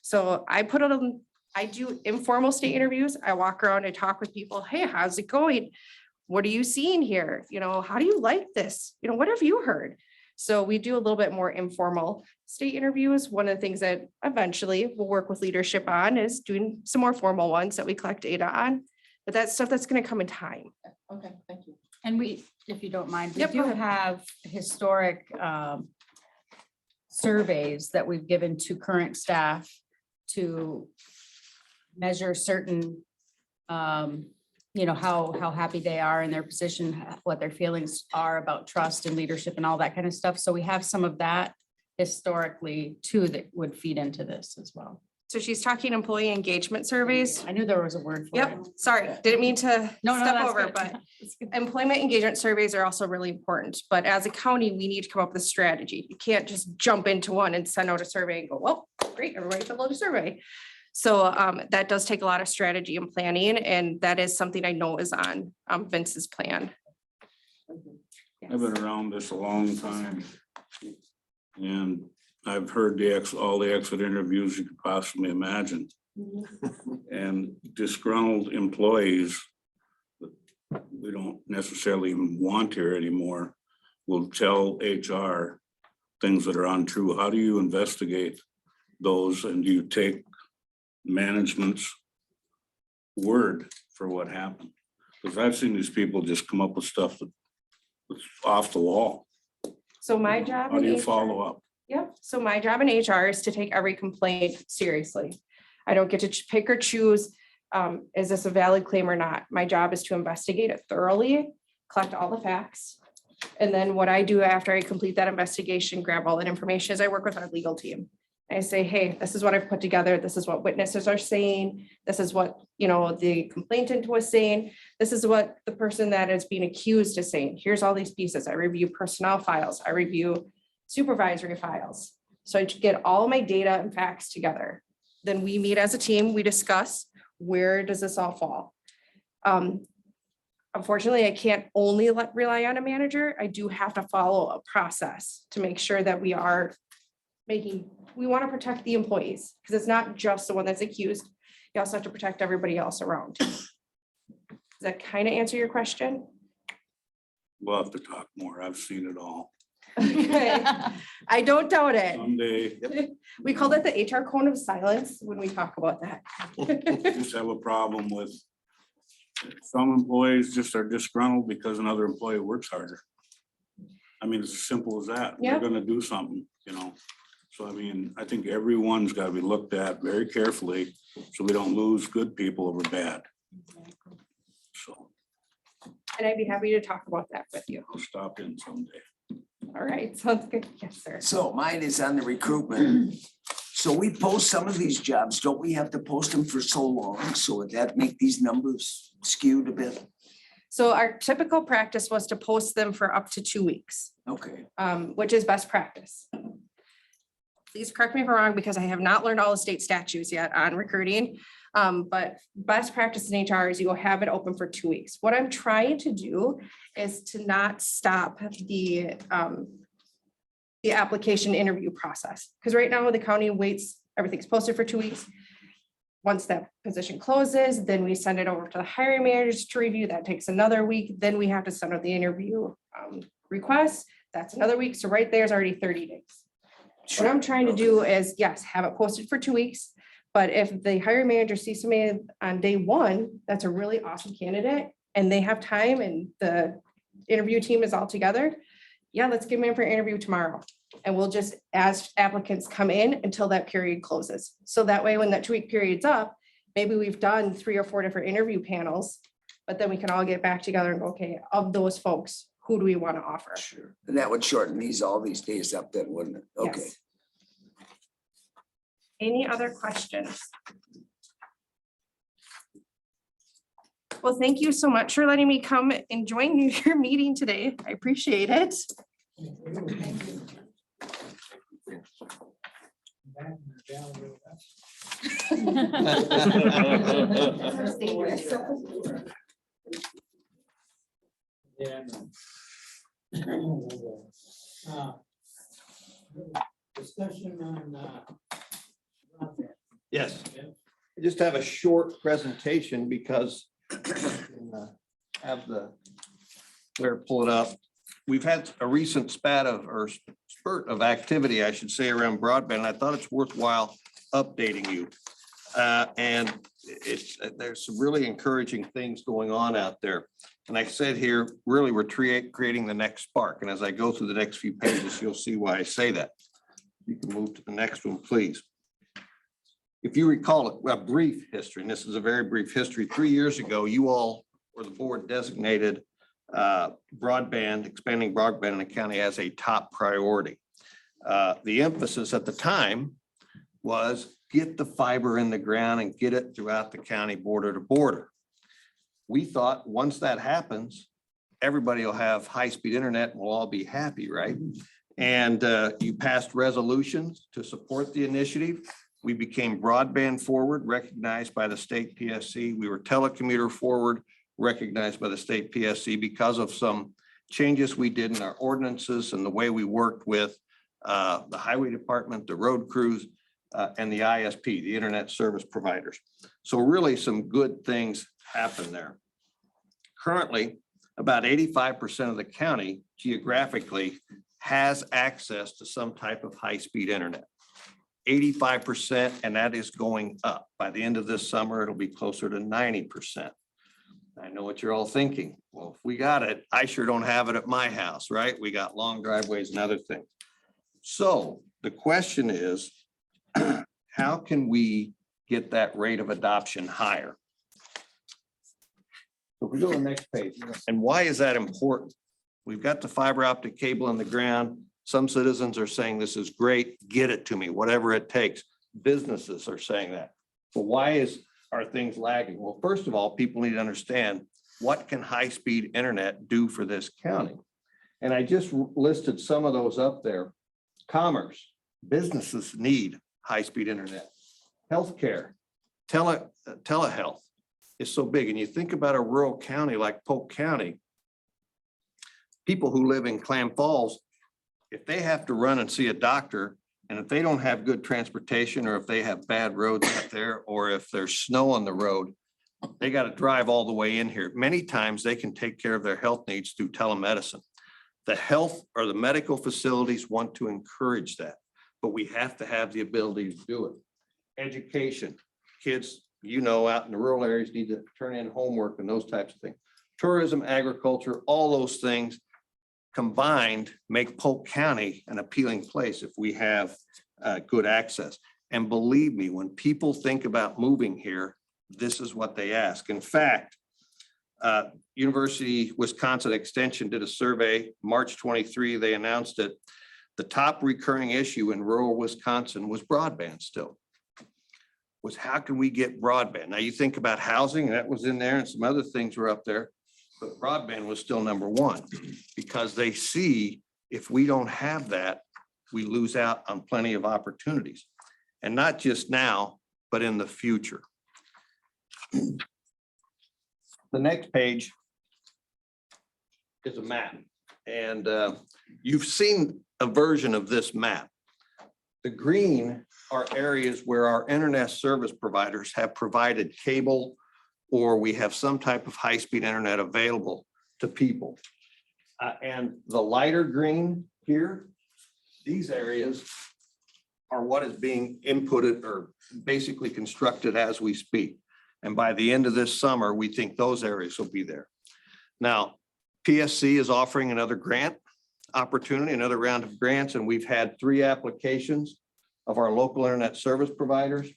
So I do informal state interviews. I walk around and talk with people. Hey, how's it going? What are you seeing here? How do you like this? What have you heard? So we do a little bit more informal state interviews. One of the things that eventually we'll work with leadership on is doing some more formal ones that we collect data on. But that's stuff that's going to come in time. Okay, thank you. And we, if you don't mind, we Yep, do go ahead. have historic surveys that we've given to current staff to measure certain, how happy they are in their position, what their feelings are about trust and leadership and all that kind of stuff. So we have some of that historically too that would feed into this as well. So she's talking employee engagement surveys. I knew there was a word for it. Yep, sorry, didn't mean to No, step that's over, good. but That's good. employment engagement surveys are also really important. But as a county, we need to come up with a strategy. You can't just jump into one and send out a survey and go, well, great, everybody fill out a survey. So that does take a lot of strategy and planning, and that is something I know is on Vince's plan. I've been around this a long time. And I've heard all the exit interviews you could possibly imagine. And disgruntled employees that we don't necessarily even want here anymore will tell HR things that are untrue. How do you investigate those, and do you take management's word for what happened? Because I've seen these people just come up with stuff that's off the wall. So my job. How do in you HR follow up? Yep. So my job in HR is to take every complaint seriously. I don't get to pick or choose, is this a valid claim or not? My job is to investigate it thoroughly, collect all the facts. And then what I do after I complete that investigation, grab all that information, is I work with our legal team. I say, hey, this is what I've put together. This is what witnesses are saying. This is what, the complainant was saying. This is what the person that is being accused is saying. Here's all these pieces. I review personnel files. I review supervisory files. So I get all of my data and facts together. Then we meet as a team, we discuss, where does this all fall? Unfortunately, I can't only rely on a manager. I do have to follow a process to make sure that we want to protect the employees, because it's not just the one that's accused. You also have to protect everybody else around. Does that kind of answer your question? We'll have to talk more. I've seen it all. Okay, I don't doubt it. Someday, We call it the HR cone of silence when we talk about that. just have a problem with some employees just are disgruntled because another employee works harder. I mean, it's as simple as that. Yeah. They're gonna do something, So I mean, I think everyone's gotta be looked at very carefully so we don't lose good people over bad. So. and I'd be happy to talk about that with you. I'll stop in someday. All right, sounds good. Yes, sir. So mine is on the recruitment. So we post some of these jobs, don't we have to post them for so long? So would that make these numbers skewed a bit? So our typical practice was to post them for up to 2 weeks, Okay. which is best practice. Please correct me if I'm wrong, because I have not learned all the state statutes yet on recruiting. But best practice in HR is you will have it open for 2 weeks. What I'm trying to do is to not stop the application interview process. Because right now the county waits, everything's posted for 2 weeks. Once that position closes, then we send it over to the hiring managers to review. That takes another week. Then we have to send out the interview request. That's another week. So right there is already 30 days. What I'm trying to do is, yes, have it posted for 2 weeks. But if the hiring manager sees somebody on day one, that's a really awesome candidate and they have time and the interview team is all together. Yeah, let's get them in for an interview tomorrow. And we'll just, as applicants come in until that period closes. So that way, when that 2 week period's up, maybe we've done 3 or 4 different interview panels, but then we can all get back together and go, okay, of those folks, who do we want to offer? Sure. And that would shorten all these days up then, wouldn't it? Okay. Yes. Any other questions? Well, thank you so much for letting me come and join your meeting today. I appreciate it. Discussion on. Yes, I just have a short presentation because have the Claire pull it up. We've had a recent spurt of activity, I should say, around broadband. And I thought it's worthwhile updating you. And there's some really encouraging things going on out there. And I said here, really, we're creating the next spark. And as I go through the next few pages, you'll see why I say that. You can move to the next one, please. If you recall a brief history, and this is a very brief history, 3 years ago, you all or the board designated expanding broadband in the county as a top priority. The emphasis at the time was get the fiber in the ground and get it throughout the county border to border. We thought once that happens, everybody will have high-speed internet and we'll all be happy, right? And you passed resolutions to support the initiative. We became broadband forward, recognized by the state PSC. We were telecommuter forward, recognized by the state PSC because of some changes we did in our ordinances and the way we worked with the highway department, the road crews, and the ISP, the internet service providers. So really some good things happen there. Currently, about 85% of the county geographically has access to some type of high-speed internet. 85%, and that is going up. By the end of this summer, it'll be closer to 90%. I know what you're all thinking. Well, if we got it, I sure don't have it at my house, right? We got long driveways and other things. So the question is, how can we get that rate of adoption higher? So if we go to the next page, and why is that important? We've got the fiber optic cable in the ground. Some citizens are saying this is great, get it to me, whatever it takes. Businesses are saying that. But why are things lagging? Well, first of all, people need to understand what can high-speed internet do for this county? And I just listed some of those up there. Commerce, businesses need high-speed internet. Healthcare, telehealth is so big. And you think about a rural county like Polk County, people who live in Clam Falls, if they have to run and see a doctor, and if they don't have good transportation, or if they have bad roads out there, or if there's snow on the road, they got to drive all the way in here. Many times they can take care of their health needs through telemedicine. The health or the medical facilities want to encourage that, but we have to have the ability to do it. Education, kids, out in the rural areas need to turn in homework and those types of things. Tourism, agriculture, all those things combined make Polk County an appealing place if we have good access. And believe me, when people think about moving here, this is what they ask. In fact, University Wisconsin Extension did a survey, March 23, they announced it. The top recurring issue in rural Wisconsin was broadband still. Was how can we get broadband? Now you think about housing, and that was in there, and some other things were up there. But broadband was still number one, because they see if we don't have that, we lose out on plenty of opportunities. And not just now, but in the future. The next page is a map, and you've seen a version of this map. The green are areas where our internet service providers have provided cable, or we have some type of high-speed internet available to people. And the lighter green here, these areas are what is being inputted or basically constructed as we speak. And by the end of this summer, we think those areas will be there. Now, PSC is offering another grant opportunity, another round of grants, and we've had 3 applications of our local internet service providers.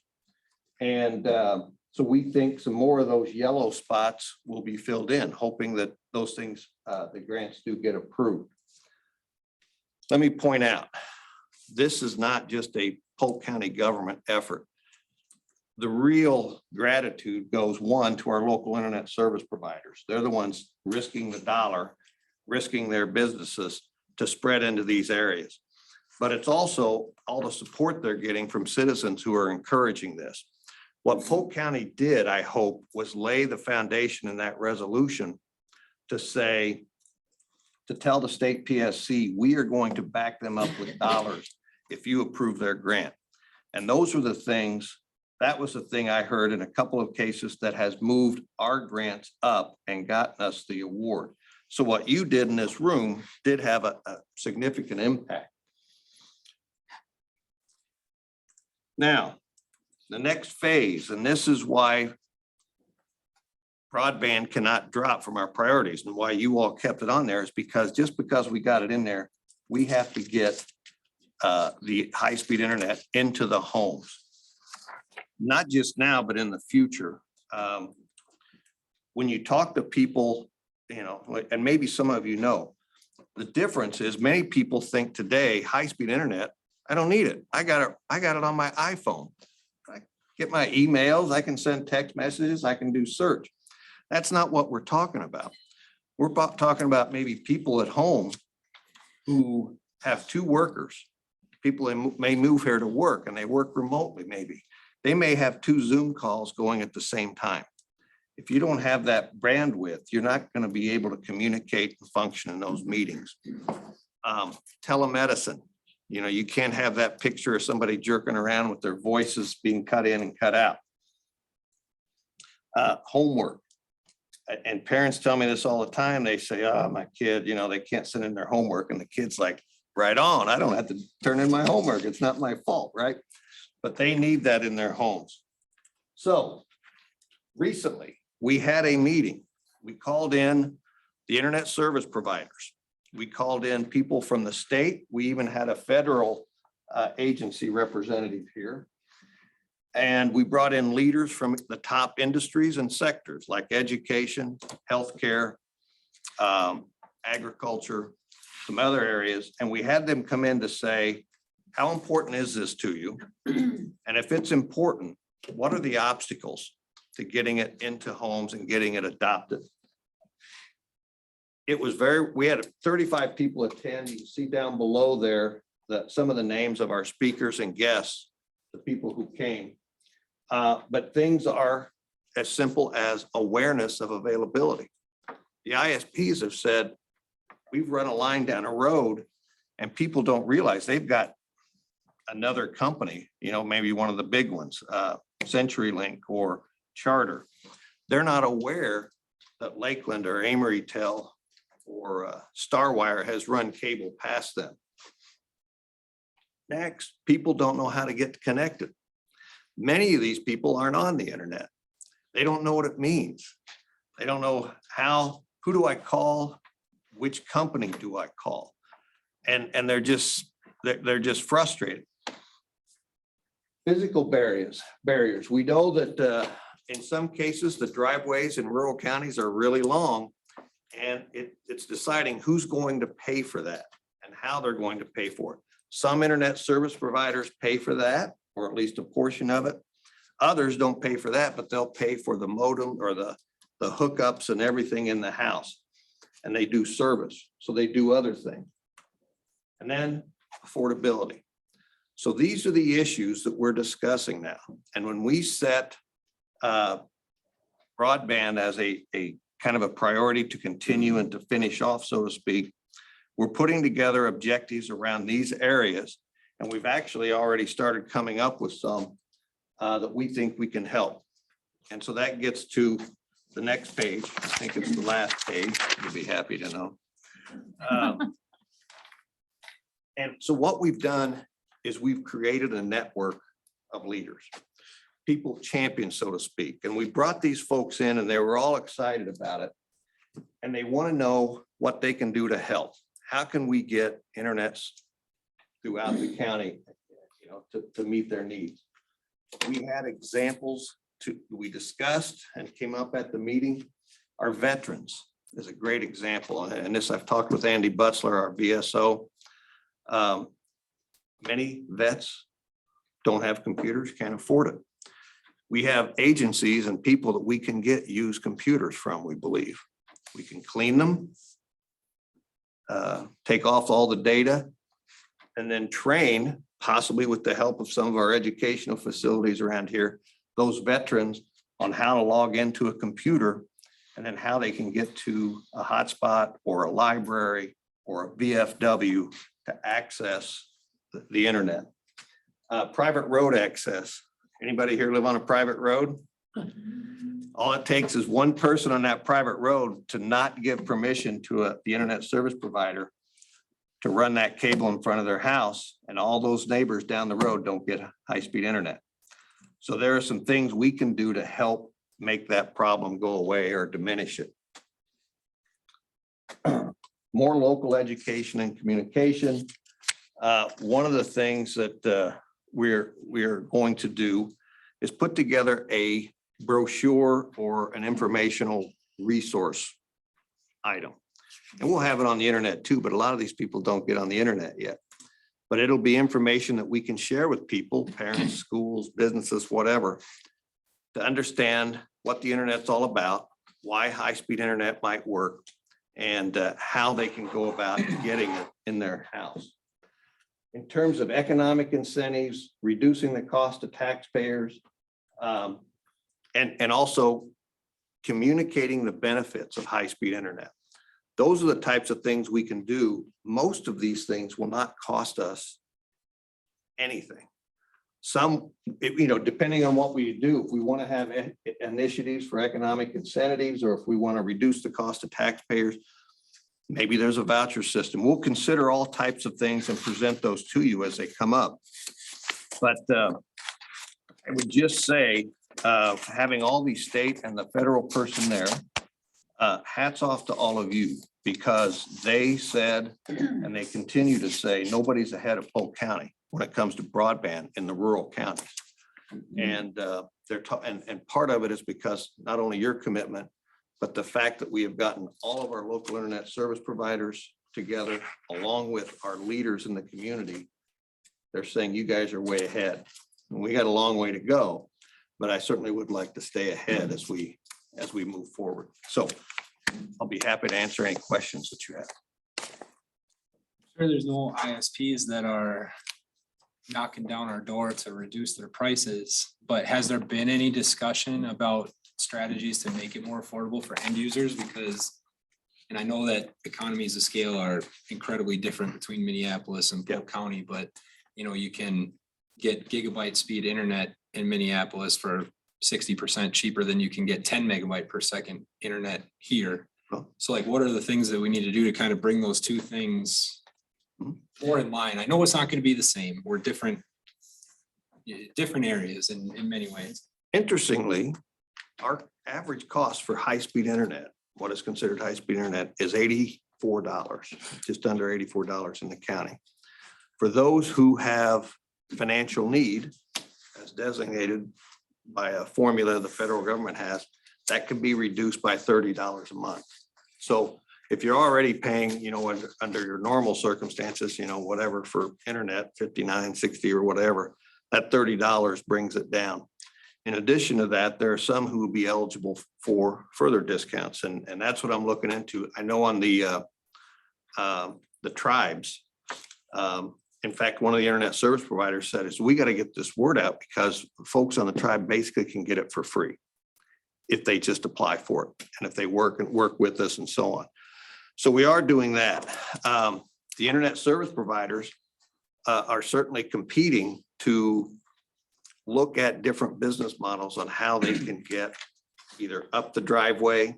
And so we think some more of those yellow spots will be filled in, hoping that those things, the grants do get approved. Let me point out, this is not just a Polk County government effort. The real gratitude goes, one, to our local internet service providers. They're the ones risking the dollar, risking their businesses to spread into these areas. But it's also all the support they're getting from citizens who are encouraging this. What Polk County did, I hope, was lay the foundation in that resolution to say, to tell the state PSC, we are going to back them up with dollars if you approve their grant. And those were the things, that was the thing I heard in a couple of cases that has moved our grants up and gotten us the award. So what you did in this room did have a significant impact. Now, the next phase, and this is why broadband cannot drop from our priorities and why you all kept it on there, is because just because we got it in there, we have to get the high-speed internet into the homes. Not just now, but in the future. When you talk to people, you know, and maybe some of you know, the difference is many people think today, high-speed internet, I don't need it. I got it on my iPhone. I get my emails, I can send text messages, I can do search. That's not what we're talking about. We're talking about maybe people at home who have 2 workers. People that may move here to work and they work remotely maybe. They may have 2 Zoom calls going at the same time. If you don't have that bandwidth, you're not going to be able to communicate and function in those meetings. Telemedicine, you know, you can't have that picture of somebody jerking around with their voices being cut in and cut out. Homework. And parents tell me this all the time. They say, oh, my kid, you know, they can't send in their homework. And the kid's like, right on, I don't have to turn in my homework. It's not my fault, right? But they need that in their homes. So recently, we had a meeting. We called in the internet service providers. We called in people from the state. We even had a federal agency representative here. And we brought in leaders from the top industries and sectors like education, healthcare, agriculture, some other areas. And we had them come in to say, how important is this to you? And if it's important, what are the obstacles to getting it into homes and getting it adopted? It was we had 35 people attend. You can see down below there that some of the names of our speakers and guests, the people who came. But things are as simple as awareness of availability. The ISPs have said, we've run a line down a road and people don't realize they've got another company, you know, maybe one of the big ones, CenturyLink or Charter. They're not aware that Lakeland or Amorytel or Starwire has run cable past them. Next, people don't know how to get connected. Many of these people aren't on the internet. They don't know what it means. They don't know who do I call? Which company do I call? And they're just frustrated. Physical barriers. We know that In some cases, the driveways in rural counties are really long. And it's deciding who's going to pay for that and how they're going to pay for it. Some internet service providers pay for that, or at least a portion of it. Others don't pay for that, but they'll pay for the modem or the hookups and everything in the house. And they do service, so they do other things. And then affordability. So these are the issues that we're discussing now. And when we set broadband as a kind of a priority to continue and to finish off, so to speak, we're putting together objectives around these areas. And we've actually already started coming up with some that we think we can help. And so that gets to the next page. I think it's the last page. You'll be happy to know. And so what we've done is we've created a network of leaders, people champions, so to speak. And we brought these folks in and they were all excited about it. And they want to know what they can do to help. How can we get internets throughout the county, to meet their needs? We had examples we discussed and came up at the meeting. Our veterans is a great example. And this, I've talked with Andy Butzler, our VSO. Many vets don't have computers, can't afford it. We have agencies and people that we can get used computers from, we believe. We can clean them, take off all the data, and then train, possibly with the help of some of our educational facilities around here, those veterans on how to log into a computer and then how they can get to a hotspot or a library or a VFW to access the internet. Private road access. Anybody here live on a private road? All it takes is one person on that private road to not give permission to the internet service provider to run that cable in front of their house, and all those neighbors down the road don't get high-speed internet. So there are some things we can do to help make that problem go away or diminish it. More local education and communication. One of the things that we're going to do is put together a brochure or an informational resource item. And we'll have it on the internet too, but a lot of these people don't get on the internet yet. But it'll be information that we can share with people, parents, schools, businesses, whatever, to understand what the internet's all about, why high-speed internet might work, and how they can go about getting it in their house. In terms of economic incentives, reducing the cost to taxpayers, and also communicating the benefits of high-speed internet. Those are the types of things we can do. Most of these things will not cost us anything. Some, depending on what we do, if we want to have initiatives for economic incentives, or if we want to reduce the cost of taxpayers, maybe there's a voucher system. We'll consider all types of things and present those to you as they come up. But I would just say, having all the state and the federal person there, hats off to all of you, because they said, and they continue to say, nobody's ahead of Polk County when it comes to broadband in the rural counties. And and part of it is because not only your commitment, but the fact that we have gotten all of our local internet service providers together, along with our leaders in the community. They're saying you guys are way ahead. And we got a long way to go, but I certainly would like to stay ahead as we move forward. So I'll be happy to answer any questions that you have. Sure, there's no ISPs that are knocking down our door to reduce their prices, but has there been any discussion about strategies to make it more affordable for end users? Because, and I know that economies of scale are incredibly different between Minneapolis and Polk County, but you can get gigabyte speed internet in Minneapolis for 60% cheaper than you can get 10 megabyte per second internet here. So like, what are the things that we need to do to kind of bring those two things more in line? I know it's not going to be the same. We're different areas in many ways. Interestingly, our average cost for high-speed internet, what is considered high-speed internet, is $84, just under $84 in the county. For those who have financial need, as designated, by a formula the federal government has, that can be reduced by $30 a month. So if you're already paying, under your normal circumstances, whatever for internet, 59, 60 or whatever, that $30 brings it down. In addition to that, there are some who will be eligible for further discounts, and that's what I'm looking into. I know on the tribes, in fact, one of the internet service providers said is we got to get this word out because folks on the tribe basically can get it for free if they just apply for it and if they work with us and so on. So we are doing that. The internet service providers are certainly competing to look at different business models on how they can get either up the driveway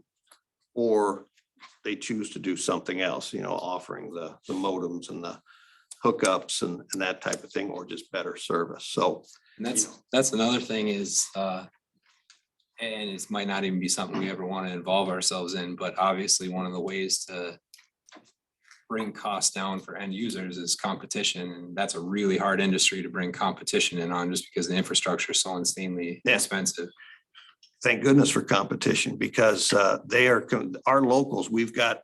or they choose to do something else, offering the modems and the hookups and that type of thing, or just better service. So And that's another thing is, and it might not even be something we ever want to involve ourselves in, but obviously one of the ways to bring costs down for end users is competition. And that's a really hard industry to bring competition in on just because the infrastructure is so insanely expensive. thank goodness for competition because they are our locals. We've got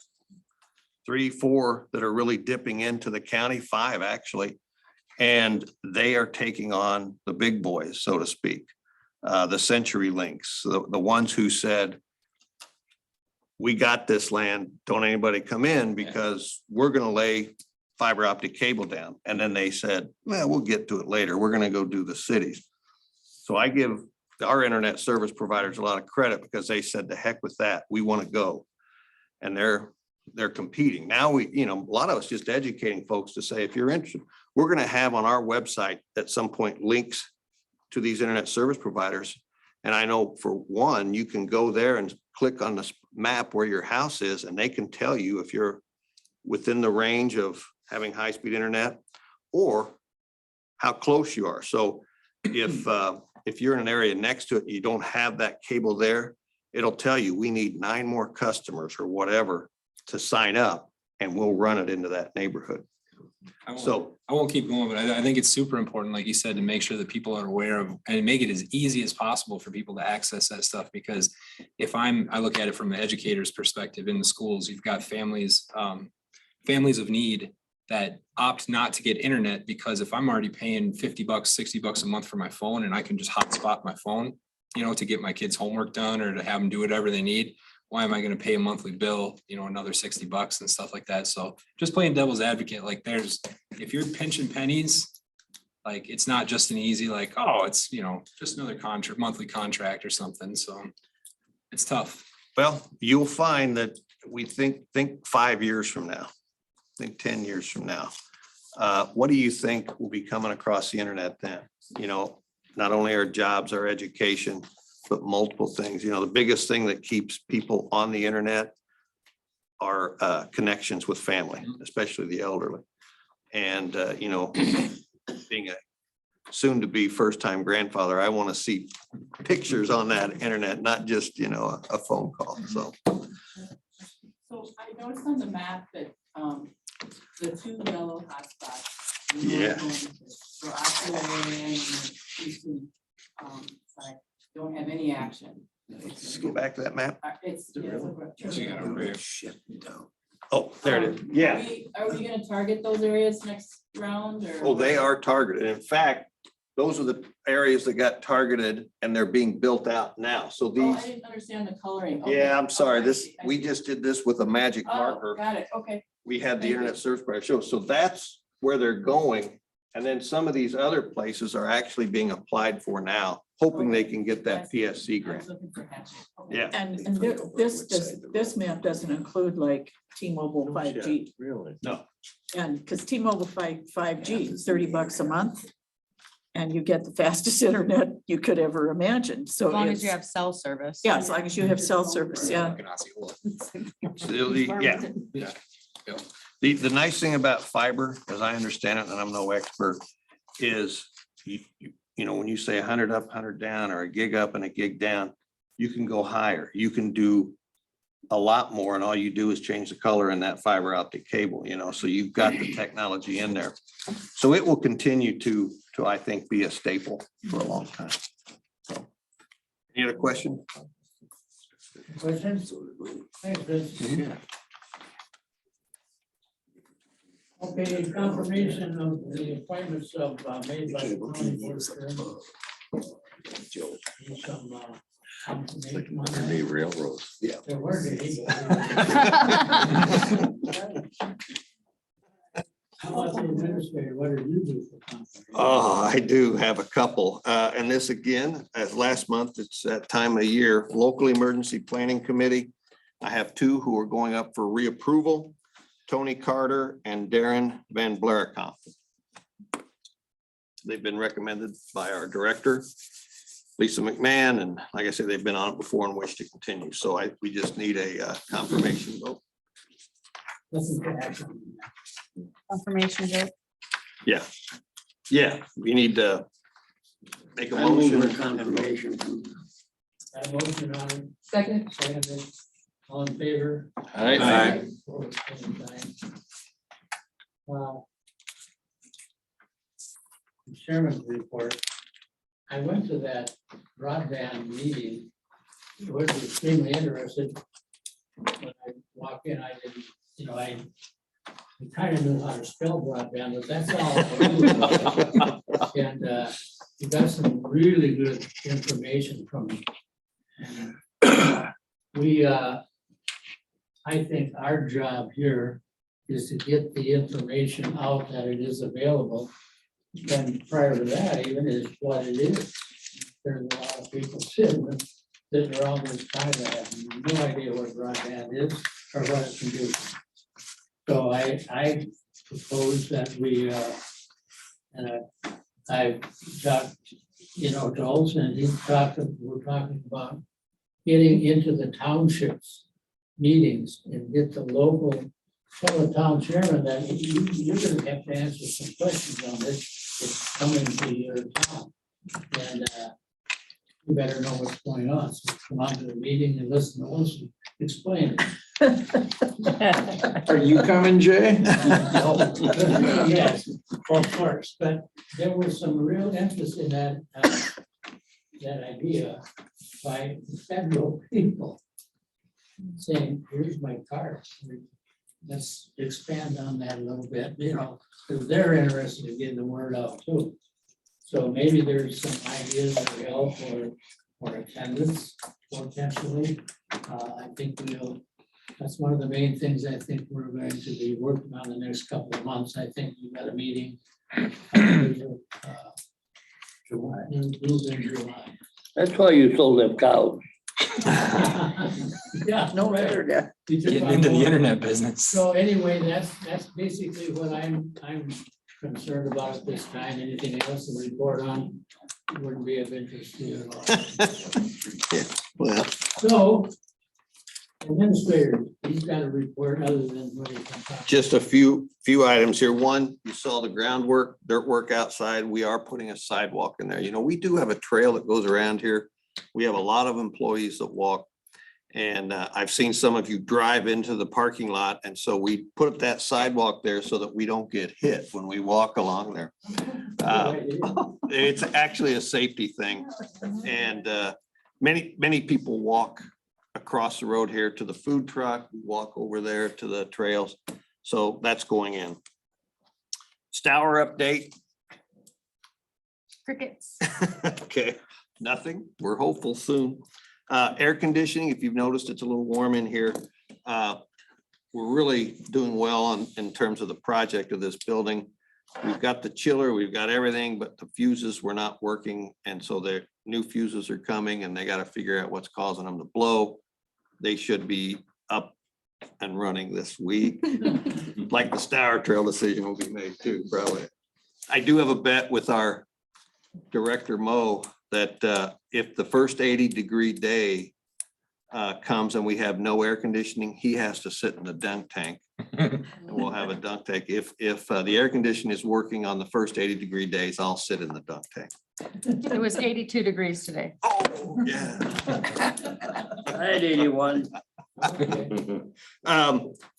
3, 4 that are really dipping into the county, 5 actually, and they are taking on the big boys, so to speak. The Century Links, the ones who said, we got this land, don't anybody come in because we're going to lay fiber optic cable down. And then they said, well, we'll get to it later. We're going to go do the cities. So I give our internet service providers a lot of credit because they said, the heck with that, we want to go. And they're competing. Now a lot of us just educating folks to say, if you're interested, we're going to have on our website at some point links to these internet service providers. And I know for one, you can go there and click on the map where your house is, and they can tell you if you're within the range of having high-speed internet or how close you are. So if you're in an area next to it, you don't have that cable there, it'll tell you we need 9 more customers or whatever to sign up, and we'll run it into that neighborhood. I won't keep going, but I think it's super important, like you said, to make sure that people are aware of and make it as easy as possible for people to access that stuff. Because if I look at it from the educator's perspective in the schools, you've got families of need that opt not to get internet because if I'm already paying $50, $60 a month for my phone and I can just hotspot my phone, to get my kids' homework done or to have them do whatever they need, why am I going to pay a monthly bill, another $60 and stuff like that? So just playing devil's advocate, like if you're pinching pennies, like it's not just an easy, like, oh, it's, just another monthly contract or something. So it's tough. Well, you'll find that we think 5 years from now, think 10 years from now. What do you think will be coming across the internet then? Not only our jobs, our education, but multiple things. The biggest thing that keeps people on the internet are connections with family, especially the elderly. And, being a soon to be first time grandfather, I want to see pictures on that internet, not just, a phone call. So I noticed on the map that the 2 yellow hotspots. Yeah. So don't have any action. let's get back to that map. It's. Oh, there it is. Yeah. Are we gonna target those areas next round or? Oh, they are targeted. In fact, those are the areas that got targeted and they're being built out now. So Oh, these, I didn't understand the coloring. yeah, I'm sorry. Okay, I We see. just did this with a magic Oh, marker. got it, okay. We had the Thank internet service provider show. So that's where they're going. And then some of these other places are actually being applied for now, hoping they can get that PSC grant. Yeah. And this map doesn't include like T-Mobile 5G. Really? No. And because T-Mobile 5G is $30 a month. And you get the fastest internet you could ever imagine. So As long as you it's- have cell service. Yeah, as long as you have cell service, yeah. Yeah. The nice thing about fiber, as I understand it, and I'm no expert, is when you say 100 up, 100 down, or a gig up and a gig down, you can go higher. You can do a lot more, and all you do is change the color in that fiber optic cable, so you've got the technology in there. So it will continue to I think, be a staple for a long time. So Any other question? Questions? Thanks, Chris. Okay, confirmation of the appointments of made by the county board of some confirmation on that. Railroads. Yeah. There weren't any. How about the administrator? What did you do for confirmation? Oh, I do have a couple. And this again, as last month, it's that time of year, local emergency planning committee. I have two who are going up for reapproval, Tony Carter and Darren Van Blaricomp. They've been recommended by our director, Lisa McMahon, and like I said, they've been on it before and wish to continue. So we just need a confirmation vote. Confirmation vote. Yeah, yeah, we need to make a I move motion. for and vote. confirmation. Got a motion on it? Second. Seconded. All in favor? Aye. Opposed, same sign. Chairman's report. I went to that broadband meeting. I was extremely interested. When I walked in, I didn't, I kind of knew how to spell broadband, but that's all. And you got some really good information from me. And we, I think our job here is to get the information out that it is available. And prior to that, even is what it is. There's a lot of people sitting around this time that have no idea what broadband is or what it can do. So I propose that we, and I talked, to Olson, we're talking about getting into the townships meetings and get the local, tell the town chairman that you're gonna have to answer some questions on this. It's coming to your town. And you better know what's going on. So come on to the meeting and listen to us and explain it. Are you coming, Jay? Yes, of course, but there was some real emphasis in that, that idea by federal people saying, here's my card. Let's expand on that a little bit, because they're interested in getting the word out too. So maybe there's some ideas of help or attendance potentially. I think that's one of the main things I think we're going to be working on the next couple of months. I think we've got a meeting. July. That's why you sold them cows. Yeah, No better to. Getting into the internet business. So anyway, that's basically what I'm concerned about at this time. Anything else to report on wouldn't be of interest to you at all. Yeah, well, So, administrator, he's got a report other than what he can talk. just a few items here. One, you saw the groundwork, dirt work outside. We are putting a sidewalk in there. We do have a trail that goes around here. We have a lot of employees that walk. And I've seen some of you drive into the parking lot. And so we put that sidewalk there so that we don't get hit when we walk along there. It's actually a safety thing. And many people walk across the road here to the food truck, walk over there to the trails. So that's going in. Stour update. Crickets. Okay, nothing. We're hopeful soon. Air conditioning, if you've noticed, it's a little warm in here. We're really doing well in terms of the project of this building. We've got the chiller, we've got everything, but the fuses were not working. And so the new fuses are coming and they got to figure out what's causing them to blow. They should be up and running this week. Like the Stour Trail decision will be made too, probably. I do have a bet with our Director Mo that if the first 80-degree day comes and we have no air conditioning, he has to sit in the dunk tank. And we'll have a dunk tank. If the air conditioning is working on the first 80-degree days, I'll sit in the dunk tank. It was 82 degrees today. Oh, yeah. I had 81.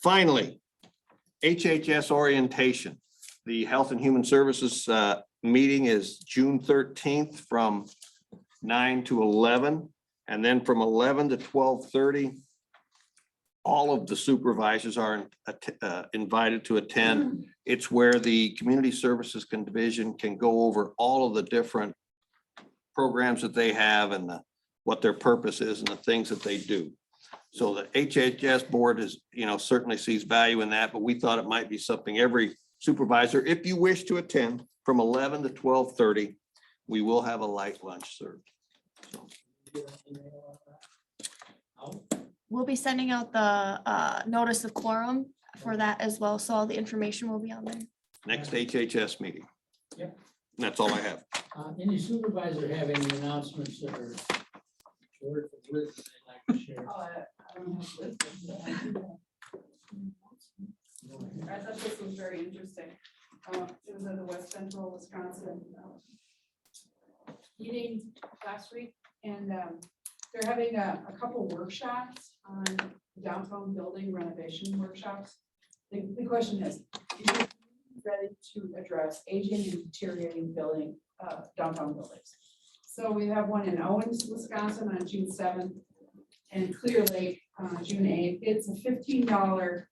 Finally, HHS orientation. The Health and Human Services meeting is June 13th from 9 to 11. And then from 11 to 12:30, all of the supervisors are invited to attend. It's where the Community Services Division can go over all of the different programs that they have and what their purpose is and the things that they do. So the HHS board is, certainly sees value in that, but we thought it might be something every supervisor, if you wish to attend from 11 to 12:30, we will have a light lunch served. So, We'll be sending out the notice of quorum for that as well, so all the information will be on there. next HHS meeting. Yep. And that's all I have. Any supervisor have any announcements that are short or with that they'd like to share? I don't have this, but I do have. I thought this was very interesting. It was at the West Central Wisconsin meeting last week, and they're having a couple workshops on downtown building renovation workshops. The question is ready to address aging and deteriorating building, downtown buildings. So we have one in Owens, Wisconsin on June 7th, and Clear Lake on June 8th. It's a $15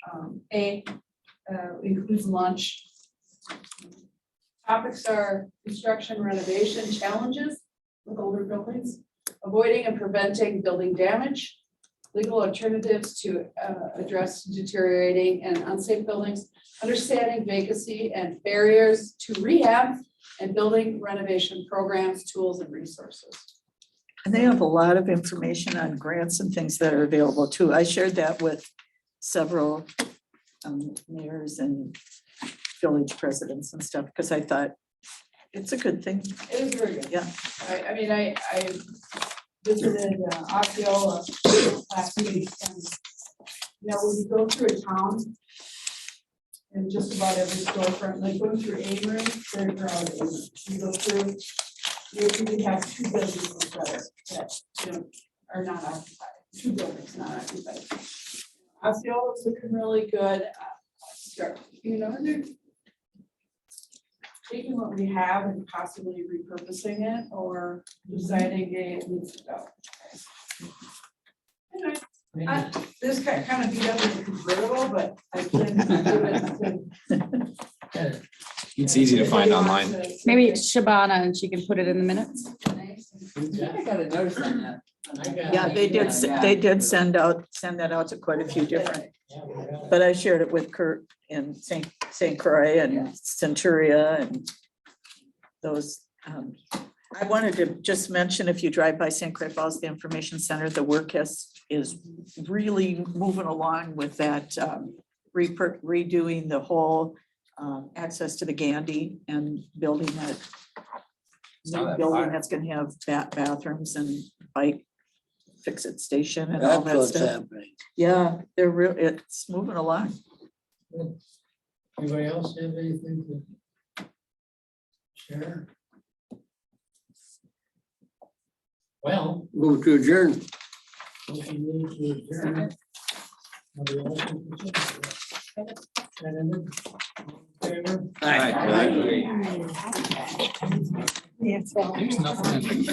includes lunch. Topics are construction renovation challenges with older buildings, avoiding and preventing building damage, legal alternatives to address deteriorating and unsafe buildings, understanding vacancy and barriers to rehab, and building renovation programs, tools, and resources. And they have a lot of information on grants and things that are available too. I shared that with several mayors and village presidents and stuff, because I thought it's a good thing. It is very good. Yeah. I mean, I visited Osceola last week, and when you go through a town, and just about every storefront, like going through Amory, very proud of Amory. You go through, you have two buildings that are not occupied, two buildings not occupied. Osceola's looking really good. They're taking what we have and possibly repurposing it or deciding, hey, it needs to go. Anyway, this kind of beat up as a convertible, but I can. It's easy to find online. Maybe it's Shabana and she can put it in the minutes. I got a notice on that. Yeah, they did send that out to quite a few different, but I shared it with Kurt in St. Croix and Centuria and those. I wanted to just mention, if you drive by St. Croix Falls, the Information Center, the work is really moving along with that, redoing the whole access to the Gandhi and building that new building that's gonna have bathrooms and bike fix-it station and all That's that what's stuff. happening. Yeah, it's moving along. Anybody else have anything to share? Well, move to adjourn. Motion moved to adjourn. Favor? There's nothing.